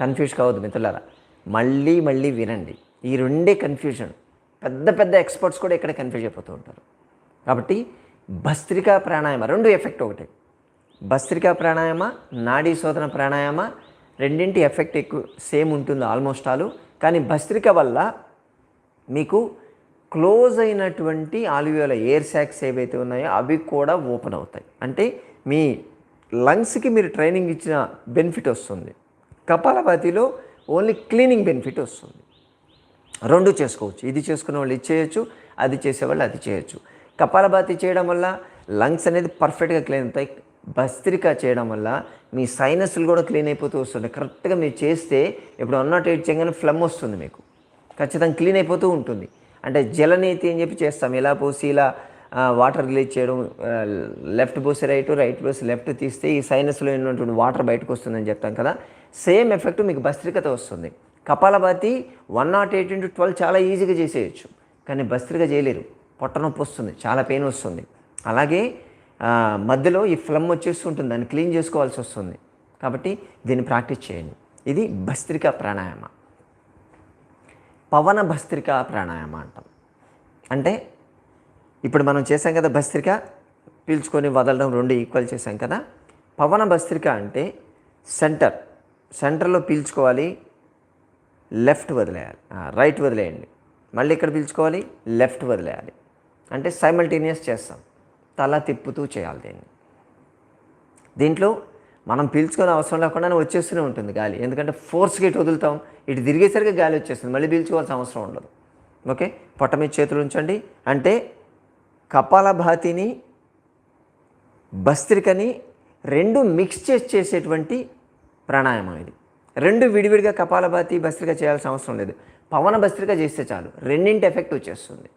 కన్ఫ్యూజ్ కావద్దు మిత్రులారా, మళ్ళీ వినండి. ఈ రెండే కన్ఫ్యూజన్. పెద్ద ఎక్స్పర్ట్స్ కూడా ఇక్కడ కన్ఫ్యూజ్ అయిపోతూ ఉంటారు. కాబట్టి భస్త్రికా ప్రాణాయామ 2 ఎఫెక్ట్ ఒకటే. భస్త్రికా ప్రాణాయామ, నాడీ శోధన ప్రాణాయామ రెండింటి ఎఫెక్ట్ ఎక్కువ సేమ్ ఉంటుంది ఆల్మోస్ట్ ఆల్. కానీ భస్త్రిక వల్ల మీకు క్లోజ్ అయినటువంటి ఆల్వియోల ఎయిర్ సాక్స్ ఏవైతే ఉన్నాయో అవి కూడా ఓపెన్ అవుతాయి. అంటే మీ లంగ్స్కి మీరు ట్రైనింగ్ ఇచ్చిన బెనిఫిట్ వస్తుంది. కపాలభాతిలో ఓన్లీ క్లీనింగ్ బెనిఫిట్ వస్తుంది. 2 చేసుకోవచ్చు. ఇది చేసుకునే వాళ్ళు ఇది చేయొచ్చు, అది చేసేవాళ్ళు అది చేయొచ్చు. కపాలభాతి చేయడం వల్ల లంగ్స్ అనేది పర్ఫెక్ట్గా క్లీన్ అవుతాయి. భస్త్రిక చేయడం వల్ల మీ సైనస్లు కూడా క్లీన్ అయిపోతూ వస్తుంది. కరెక్ట్గా మీరు చేస్తే ఇప్పుడు 108 చేయగానే ఫ్లమ్ వస్తుంది, మీకు ఖచ్చితంగా క్లీన్ అయిపోతూ ఉంటుంది. అంటే జలనీతి అని చెప్పి చేస్తాం, ఇలా పోసి ఇలా వాటర్ రిలీజ్ చేయడం, లెఫ్ట్ పోసి రైట్ పోసి లెఫ్ట్ తీస్తే ఈ సైనస్లో ఉన్నటువంటి వాటర్ బయటకు వస్తుందని చెప్తాం కదా. సేమ్ ఎఫెక్ట్ మీకు భస్త్రికతో వస్తుంది. కపాలభాతి 108x12 చాలా ఈజీగా చేసేయచ్చు, కానీ భస్త్రిక చేయలేరు. పొట్ట నొప్పి వస్తుంది, చాలా పెయిన్ వస్తుంది. అలాగే మధ్యలో ఈ ఫ్లమ్ వచ్చేస్తుంటుంది, దాన్ని క్లీన్ చేసుకోవాల్సి వస్తుంది. కాబట్టి దీన్ని ప్రాక్టీస్ చేయండి. ఇది భస్త్రికా ప్రాణాయామ. పవన భస్త్రికా ప్రాణాయామ అంటాం. అంటే ఇప్పుడు మనం చేసాం కదా భస్త్రిక, పీల్చుకొని వదలడం 2 ఈక్వల్ చేసాం కదా. పవన భస్త్రిక అంటే సెంటర్లో పీల్చుకోవాలి, లెఫ్ట్ వదిలేయాలి, రైట్ వదిలేయండి, మళ్ళీ ఇక్కడ పీల్చుకోవాలి, లెఫ్ట్ వదిలేయాలి. అంటే సైమల్టేనియస్ చేస్తాం, తల తిప్పుతూ చేయాలి దీంట్లో మనం పీల్చుకునే అవసరం లేకుండానే వచ్చేస్తూనే ఉంటుంది గాలి. ఎందుకంటే ఫోర్స్గా ఇటు వదులుతాం, ఇటు తిరిగేసరికి గాలి వచ్చేస్తుంది, మళ్ళీ పీల్చుకోవాల్సిన అవసరం ఉండదు. ఓకే, పొట్ట మీద చేతులు ఉంచండి. అంటే కపాలభాతిని భస్త్రికని 2 మిక్స్ చేసేటువంటి ప్రాణాయామం ఇది. 2 విడివిడిగా కపాలభాతి భస్త్రిక చేయాల్సిన అవసరం లేదు. పవన భస్త్రిక చేస్తే చాలు, రెండింటి ఎఫెక్ట్ వచ్చేస్తుంది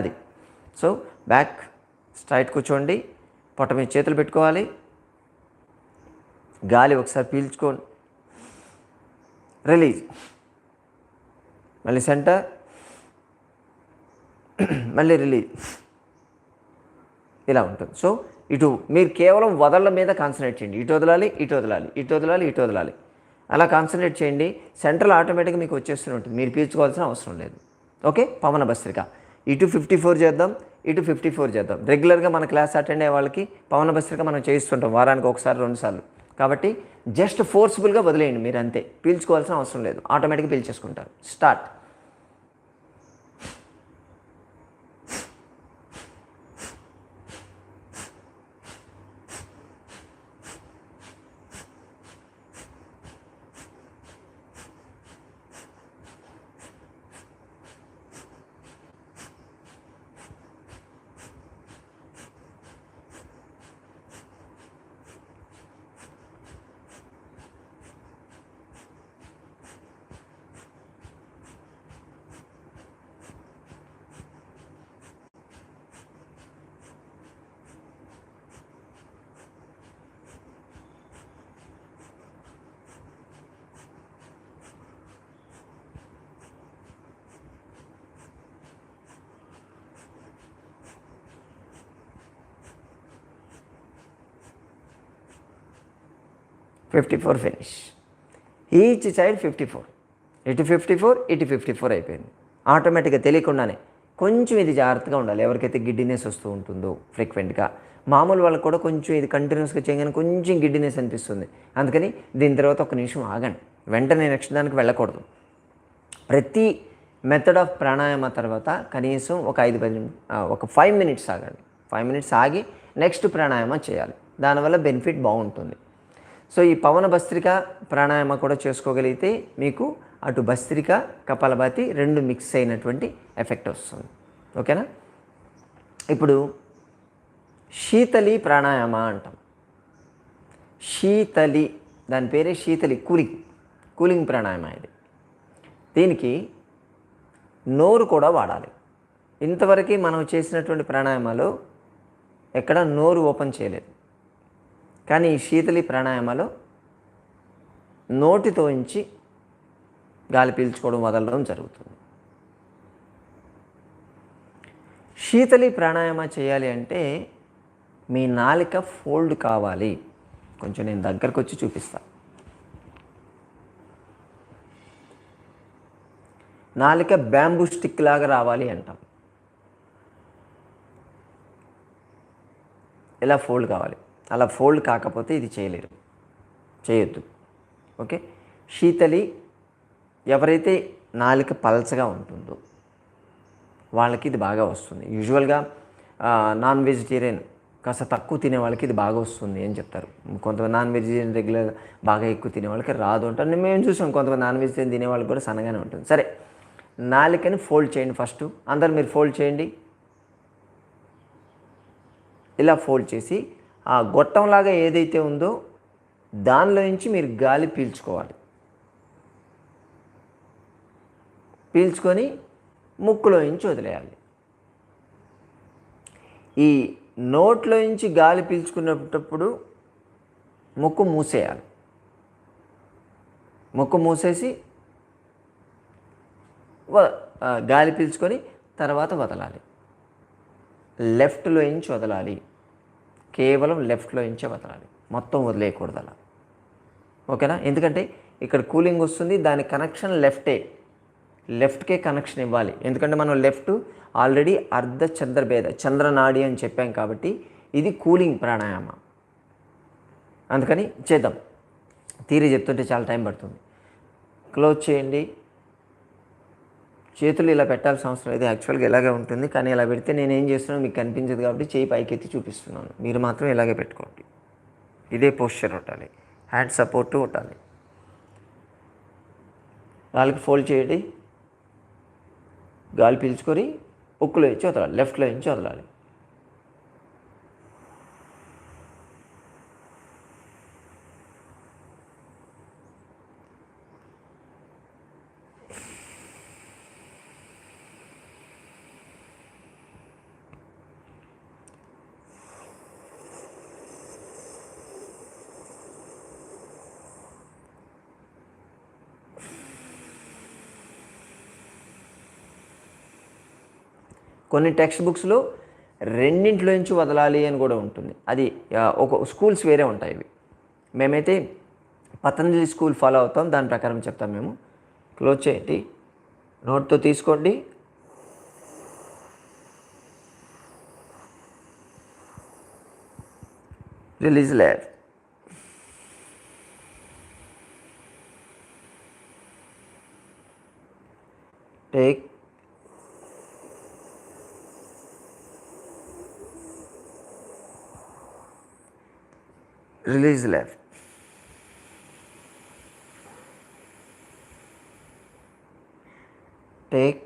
అది. సో బ్యాక్ స్ట్రైట్ కూర్చోండి, పొట్ట మీద చేతులు పెట్టుకోవాలి, గాలి ఒకసారి పీల్చుకోండి, రిలీజ్, మళ్ళీ సెంటర్, మళ్ళీ రిలీజ్, ఇలా ఉంటుంది. సో ఇటు మీరు కేవలం వదళ్ళ మీద కాన్సన్ట్రేట్ చేయండి. ఇటు వదలాలి, ఇటు వదలాలి, ఇటు వదలాలి, ఇటు వదలాలి, అలా కాన్సన్ట్రేట్ చేయండి. సెంట్రల్ ఆటోమేటిక్గా మీకు వచ్చేస్తూనే ఉంటుంది, మీరు పీల్చుకోవాల్సిన అవసరం లేదు. ఓకే, పవన భస్త్రిక. ఇటు 54 చేద్దాం, ఇటు 54 చేద్దాం. రెగ్యులర్గా మన క్లాస్ అటెండ్ అయ్యే వాళ్ళకి పవన భస్త్రిక మనం చేయిస్తుంటాం, వారానికి 1-2 సార్లు. కాబట్టి జస్ట్ ఫోర్స్ఫుల్గా వదిలేయండి మీరు, అంతే. పీల్చుకోవాల్సిన అవసరం లేదు, ఆటోమేటిక్గా పీల్చేసుకుంటారు. స్టార్ట్. ఫినిష్. ఈచ్ సైడ్ 54, ఇటు 54, ఇటు 54 అయిపోయింది. ఆటోమేటిక్గా తెలియకుండానే కొంచెం ఇది జాగ్రత్తగా ఉండాలి. ఎవరికైతే గిడ్డినెస్ వస్తూ ఉంటుందో ఫ్రీక్వెంట్గా, మామూలు వాళ్ళకి కూడా కొంచెం ఇది కంటిన్యూస్గా చేయగానే కొంచెం గిడ్డినెస్ అనిపిస్తుంది. అందుకని దీని తర్వాత ఒక నిమిషం ఆగండి, వెంటనే నెక్స్ట్ దానికి వెళ్ళకూడదు. ప్రతి మెథడ్ ఆఫ్ ప్రాణాయామ తర్వాత కనీసం ఒక 5 మినిట్స్ ఆగండి. 5 మినిట్స్ ఆగి నెక్స్ట్ ప్రాణాయామ చేయాలి. దానివల్ల బెనిఫిట్ బాగుంటుంది. సో ఈ పవన భస్త్రిక ప్రాణాయామ కూడా చేసుకోగలిగితే మీకు అటు భస్త్రిక కపాలభాతి 2 మిక్స్ అయినటువంటి ఎఫెక్ట్ వస్తుంది. ఓకేనా? ఇప్పుడు శీతలి ప్రాణాయామ అంటాం. శీతలి, దాని పేరే శీతలి, కూలింగ్ ప్రాణాయామ ఇది. దీనికి నోరు కూడా వాడాలి. ఇంతవరకు మనం చేసినటువంటి ప్రాణాయామాలు ఎక్కడ నోరు ఓపెన్ చేయలేదు. కానీ ఈ శీతలి ప్రాణాయామాలో నోటితో ఉంచి గాలి పీల్చుకోవడం వదలడం జరుగుతుంది. శీతలి ప్రాణాయామ చేయాలి అంటే మీ నాలిక ఫోల్డ్ కావాలి. కొంచెం నేను దగ్గరకు వచ్చి చూపిస్తాను. నాలిక బ్యాంబూ స్టిక్ లాగా రావాలి అంటాం. ఇలా ఫోల్డ్ కావాలి. అలా ఫోల్డ్ కాకపోతే ఇది చేయొద్దు. ఓకే? శీతలి ఎవరైతే నాలిక పల్చగా ఉంటుందో వాళ్ళకి ఇది బాగా వస్తుంది. యూజువల్గా నాన్ వెజిటేరియన్ కాస్త తక్కువ తినే వాళ్ళకి ఇది బాగా వస్తుంది అని చెప్తారు. కొంతమంది నాన్ వెజిటేరియన్ రెగ్యులర్ బాగా ఎక్కువ తినే వాళ్ళకి రాదు అంటారు. మేము చూసాం కొంతమంది నాన్ వెజిటేరియన్ తినే వాళ్ళకి కూడా సన్నగానే ఉంటుంది. సరే, నాలికని ఫోల్డ్ చేయండి. ఫస్ట్ అందరు మీరు ఫోల్డ్ చేయండి. ఇలా ఫోల్డ్ చేసి ఆ గొట్టంలాగా ఏదైతే ఉందో దానిలో నుంచి మీరు గాలి పీల్చుకోవాలి. పీల్చుకొని ముక్కులో నుంచి వదిలేయాలి. ఈ నోట్లో నుంచి గాలి పీల్చుకునేటప్పుడు ముక్కు మూసేయాలి. ముక్కు మూసేసి గాలి పీల్చుకొని తర్వాత వదలాలి. లెఫ్ట్లో నుంచి వదలాలి. కేవలం లెఫ్ట్లో నుంచే వదలాలి, మొత్తం వదిలేయకూడదు అలా. ఓకేనా? ఎందుకంటే ఇక్కడ కూలింగ్ వస్తుంది, దాని కనెక్షన్ లెఫ్ట్కే కనెక్షన్ ఇవ్వాలి. ఎందుకంటే మనం లెఫ్ట్ ఆల్రెడీ అర్ధ చంద్రనాడి అని చెప్పాం కాబట్టి ఇది కూలింగ్ ప్రాణాయామ. అందుకని చేద్దాం. తీరి చెప్తుంటే చాలా టైం పడుతుంది. క్లోజ్ చేయండి. చేతులు ఇలా పెట్టాల్సిన అవసరం లేదు. యాక్చువల్గా ఇలాగే ఉంటుంది, కానీ ఇలా పెడితే నేను ఏం చేస్తున్నాను మీకు కనిపించదు కాబట్టి చేయి పైకెత్తి చూపిస్తున్నాను. మీరు మాత్రం ఇలాగే పెట్టుకోండి. ఇదే పోస్చర్ ఉండాలి. హ్యాండ్ సపోర్టు ఉండాలి. నాలుగు ఫోల్డ్ చేయండి. గాలి పీల్చుకొని ఉక్కులో నుంచి వదలాలి, లెఫ్ట్లో నుంచి వదలాలి. కొన్ని టెక్స్ట్ బుక్స్లో రెండింటిలో నుంచి వదలాలి అని కూడా ఉంటుంది. అది ఒక స్కూల్స్ వేరే ఉంటాయి. ఇవి మేమైతే పతంజలి స్కూల్ ఫాలో అవుతాం, దాని ప్రకారం చెప్తాం మేము. క్లోజ్ చేయండి. నోట్తో తీసుకోండి. Release left. Take. Release left. Take.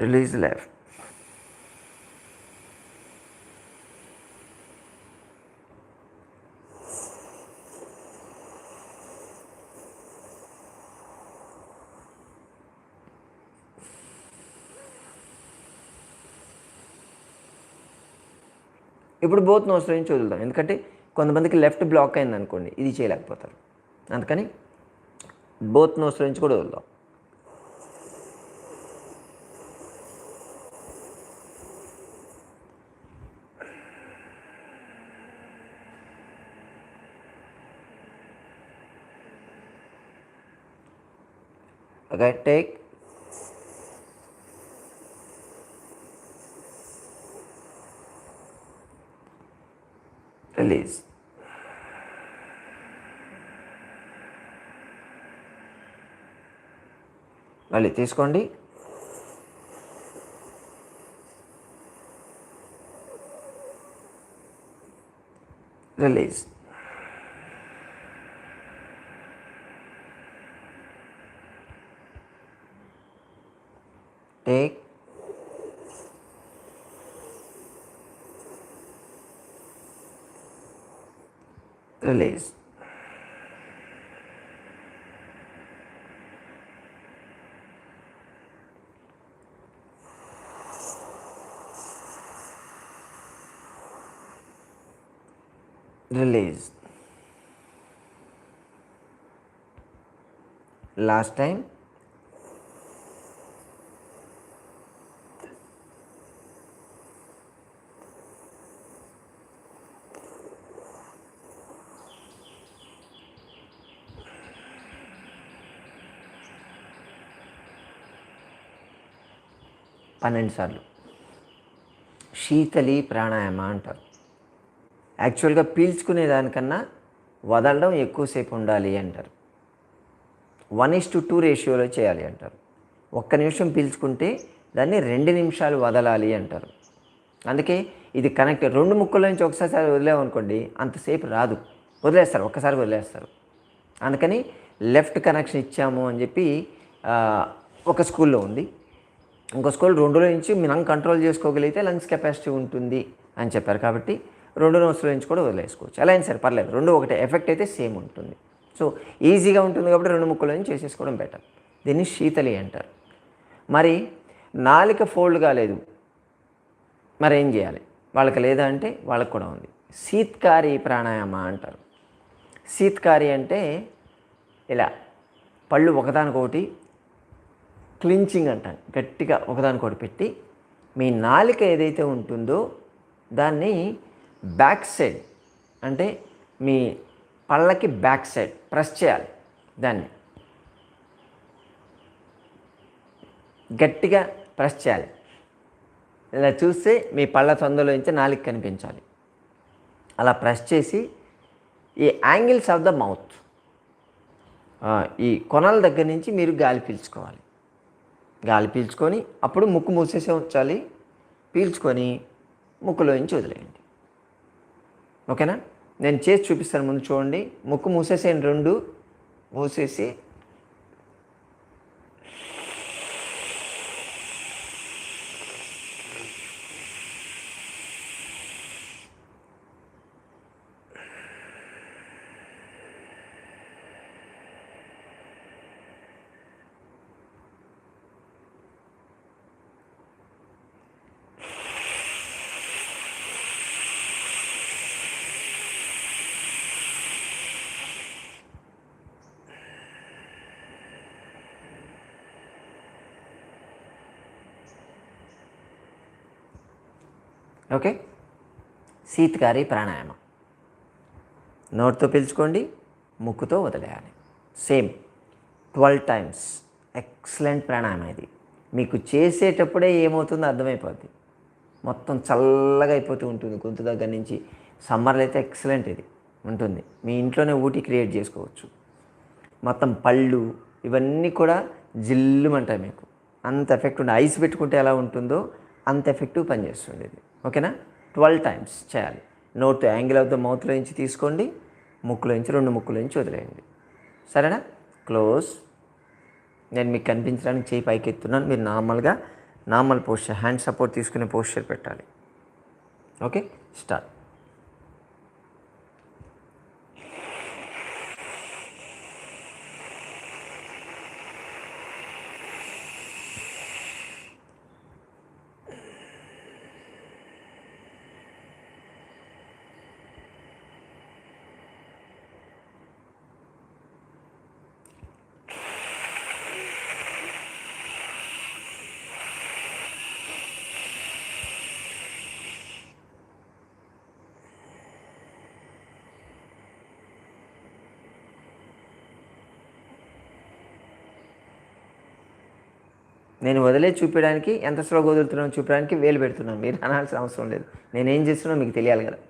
Release left. ఇప్పుడు బోత్ నోస్లో నుంచి వదులుతాం. ఎందుకంటే కొంతమందికి లెఫ్ట్ బ్లాక్ అయింది అనుకోండి, ఇది చేయలేకపోతారు. అందుకని బోత్ నోస్లో నుంచి కూడా వదులుతాం. Okay, take, release. మళ్ళీ తీసుకోండి, release. Take, release. Release. Last time. పన్నెండు సార్లు. శీతలి ప్రాణాయామ అంటారు. యాక్చువల్గా పీల్చుకునే దానికన్నా వదలడం ఎక్కువసేపు ఉండాలి అంటారు. 1:2 రేషియోలో చేయాలి అంటారు. 1 నిమిషం పీల్చుకుంటే దాన్ని 2 నిమిషాలు వదలాలి అంటారు. అందుకే ఇది కనెక్ట్ 2 ముక్కుల నుంచి ఒకసారి వదిలేమనుకోండి అంతసేపు రాదు, వదిలేస్తారు, ఒక్కసారి వదిలేస్తారు. అందుకని లెఫ్ట్ కనెక్షన్ ఇచ్చాము అని చెప్పి ఒక స్కూల్లో ఉంది. ఇంకో స్కూల్ 2లో నుంచి మీ లంగ్ కంట్రోల్ చేసుకోగలిగితే లంగ్స్ కెపాసిటీ ఉంటుంది అని చెప్పారు. కాబట్టి 2 నోస్లో నుంచి కూడా వదిలేసుకోవచ్చు. ఎలా అయినా సరే పర్లేదు, 2 ఒకటే, ఎఫెక్ట్ అయితే సేమ్ ఉంటుంది. సో ఈజీగా ఉంటుంది కాబట్టి 2 ముక్కుల నుంచి చేసేసుకోవడం బెటర్. దీన్ని శీతలి అంటారు. మరి నాలిక ఫోల్డ్ కాలేదు, మరి ఏం చేయాలి? వాళ్ళకి లేదా అంటే వాళ్ళకి కూడా ఉంది. శీత్కారి ప్రాణాయామ అంటారు. శీత్కారి అంటే ఇలా పళ్ళు ఒకదానికొకటి క్లించింగ్ అంటాను, గట్టిగా ఒకదానికొకటి పెట్టి మీ నాలిక ఏదైతే ఉంటుందో దాన్ని బ్యాక్ సైడ్, అంటే మీ పళ్ళకి బ్యాక్ సైడ్ ప్రెస్ చేయాలి. దాన్ని గట్టిగా ప్రెస్ చేయాలి. ఇలా చూస్తే మీ పళ్ళ సందులో నుంచి నాలిక కనిపించాలి. అలా ప్రెస్ చేసి ఈ యాంగిల్స్ ఆఫ్ ద మౌత్, ఈ కొనల దగ్గర నుంచి మీరు గాలి పీల్చుకోవాలి. గాలి పీల్చుకొని అప్పుడు ముక్కు మూసేసే ఉంచాలి. పీల్చుకొని ముక్కులో నుంచి వదిలేయండి. ఓకేనా? నేను చేసి చూపిస్తాను, ముందు చూడండి. ముక్కు మూసేసేయండి, 2 మూసేసి ఓకే. శీతకారి ప్రాణాయామం. నోటితో పీల్చుకోండి, ముక్కుతో వదిలేయాలి. Same 12 times. ఎక్సలెంట్ ప్రాణాయామం ఇది. మీకు చేసేటప్పుడే ఏమవుతుందో అర్థమైపోద్ది. మొత్తం చల్లగా అయిపోతూ ఉంటుంది గొంతు దగ్గర నుంచి. సమ్మర్లో అయితే ఎక్సలెంట్ ఇది ఉంటుంది. మీ ఇంట్లోనే ఊటీ క్రియేట్ చేసుకోవచ్చు. మొత్తం పళ్ళు ఇవన్నీ కూడా జిల్లుమంటాయి మీకు. అంత ఎఫెక్ట్ ఉంటుంది. ఐస్ పెట్టుకుంటే ఎలా ఉంటుందో అంత ఎఫెక్టివ్ పనిచేస్తుంది ఇది. ఓకేనా? 12 టైమ్స్ చేయాలి. నోట్ యాంగిల్ ఆఫ్ ద మౌత్లో నుంచి తీసుకోండి, ముక్కులో నుంచి 2 ముక్కుల నుంచి వదిలేయండి. సరేనా? క్లోజ్. నేను మీకు కనిపించడానికి చేయి పైకి ఎత్తున్నాను. మీరు నార్మల్ పోస్చర్, హ్యాండ్ సపోర్ట్ తీసుకునే పోస్చర్ పెట్టాలి. Okay, start. నేను వదిలేసి చూపించడానికి, ఎంత స్లోగా వదులుతున్నానో చూపించడానికి వేలు పెడుతున్నాను. మీరు అనాల్సిన అవసరం లేదు. నేనేం చేస్తున్నా మీకు తెలియాలి కదా.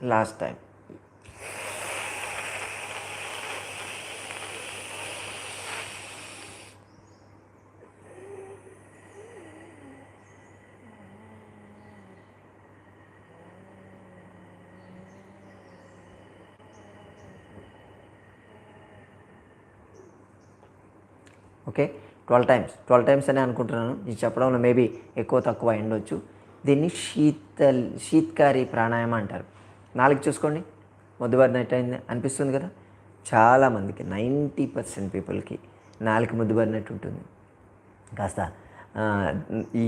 Last time. ఓకే, 12 టైమ్స్ అని అనుకుంటున్నాను. ఇది చెప్పడంలో మేబీ ఎక్కువ తక్కువ అయ్యుండొచ్చు. దీన్ని శీత్కారి ప్రాణాయామం అంటారు. నాలుగు చూసుకోండి, మొద్దుబారినట్టు అయింది అనిపిస్తుంది కదా. చాలామందికి 90% పీపుల్కి నాలుగు మొద్దుబారినట్టు ఉంటుంది. కాస్త ఈ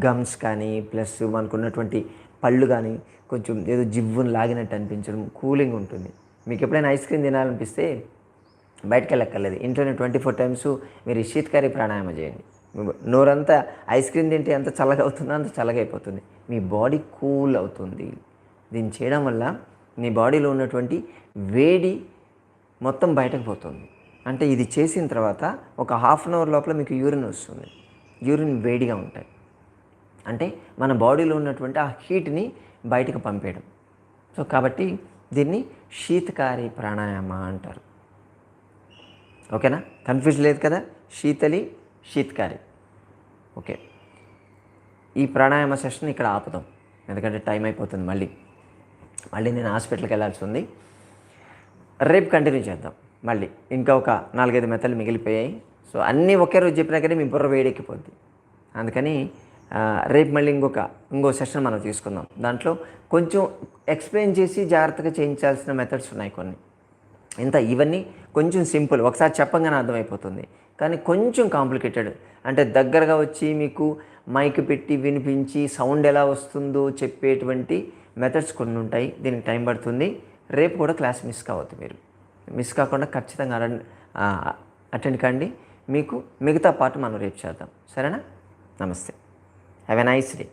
గమ్స్ కానీ ప్లస్ మనకున్నటువంటి పళ్ళు కానీ కొంచెం ఏదో జివ్వును లాగినట్టు అనిపించడం, కూలింగ్ ఉంటుంది. మీకు ఎప్పుడైనా ఐస్ క్రీమ్ తినాలనిపిస్తే బయటకు వెళ్ళక్కర్లేదు, ఇంట్లోనే 24 టైమ్స్ మీరు శీతకారి ప్రాణాయామం చేయండి. నోరంతా ఐస్ క్రీమ్ తింటే ఎంత చల్లగా అవుతుందో అంత చల్లగా అయిపోతుంది, మీ బాడీ కూల్ అవుతుంది. దీన్ని చేయడం వల్ల మీ బాడీలో ఉన్నటువంటి వేడి మొత్తం బయటకు పోతుంది. అంటే ఇది చేసిన తర్వాత ఒక హాఫ్ అన్ అవర్ లోపల మీకు యూరిన్ వస్తుంది. యూరిన్ వేడిగా ఉంటాయి, అంటే మన బాడీలో ఉన్నటువంటి ఆ హీట్ని బయటకు పంపేయడం. సో కాబట్టి దీన్ని శీతకారి ప్రాణాయామ అంటారు. ఓకేనా, కన్ఫ్యూజ్ లేదు కదా. శీతలి, శీతకారి. ఓకే, ఈ ప్రాణాయామ సెషన్ ఇక్కడ ఆపుదాం, ఎందుకంటే టైం అయిపోతుంది. మళ్ళీ నేను హాస్పిటల్కి వెళ్ళాల్సి ఉంది. రేపు కంటిన్యూ చేద్దాం. మళ్ళీ ఇంకా ఒక 4-5 మెథడ్లు మిగిలిపోయాయి. సో అన్నీ ఒకే రోజు చెప్పినా కానీ మీ బుర్ర వేడెక్కిపోద్ది. అందుకని రేపు మళ్ళీ ఇంకో సెషన్ మనం తీసుకుందాం. దాంట్లో కొంచెం ఎక్స్ప్లెయిన్ చేసి జాగ్రత్తగా చేయించాల్సిన మెథడ్స్ ఉన్నాయి కొన్ని. ఇవన్నీ కొంచెం సింపుల్, ఒకసారి చెప్పంగానే అర్థమైపోతుంది. కానీ కొంచెం కాంప్లికేటెడ్, అంటే దగ్గరగా వచ్చి మీకు మైక్ పెట్టి వినిపించి సౌండ్ ఎలా వస్తుందో చెప్పేటువంటి మెథడ్స్ కొన్ని ఉంటాయి. దీనికి టైం పడుతుంది. రేపు కూడా క్లాస్ మీరు మిస్ కాకుండా ఖచ్చితంగా అటెండ్ కండి. మీకు మిగతా పార్ట్ మనం రేపు చేద్దాం. సరేనా? నమస్తే. Have a nice day.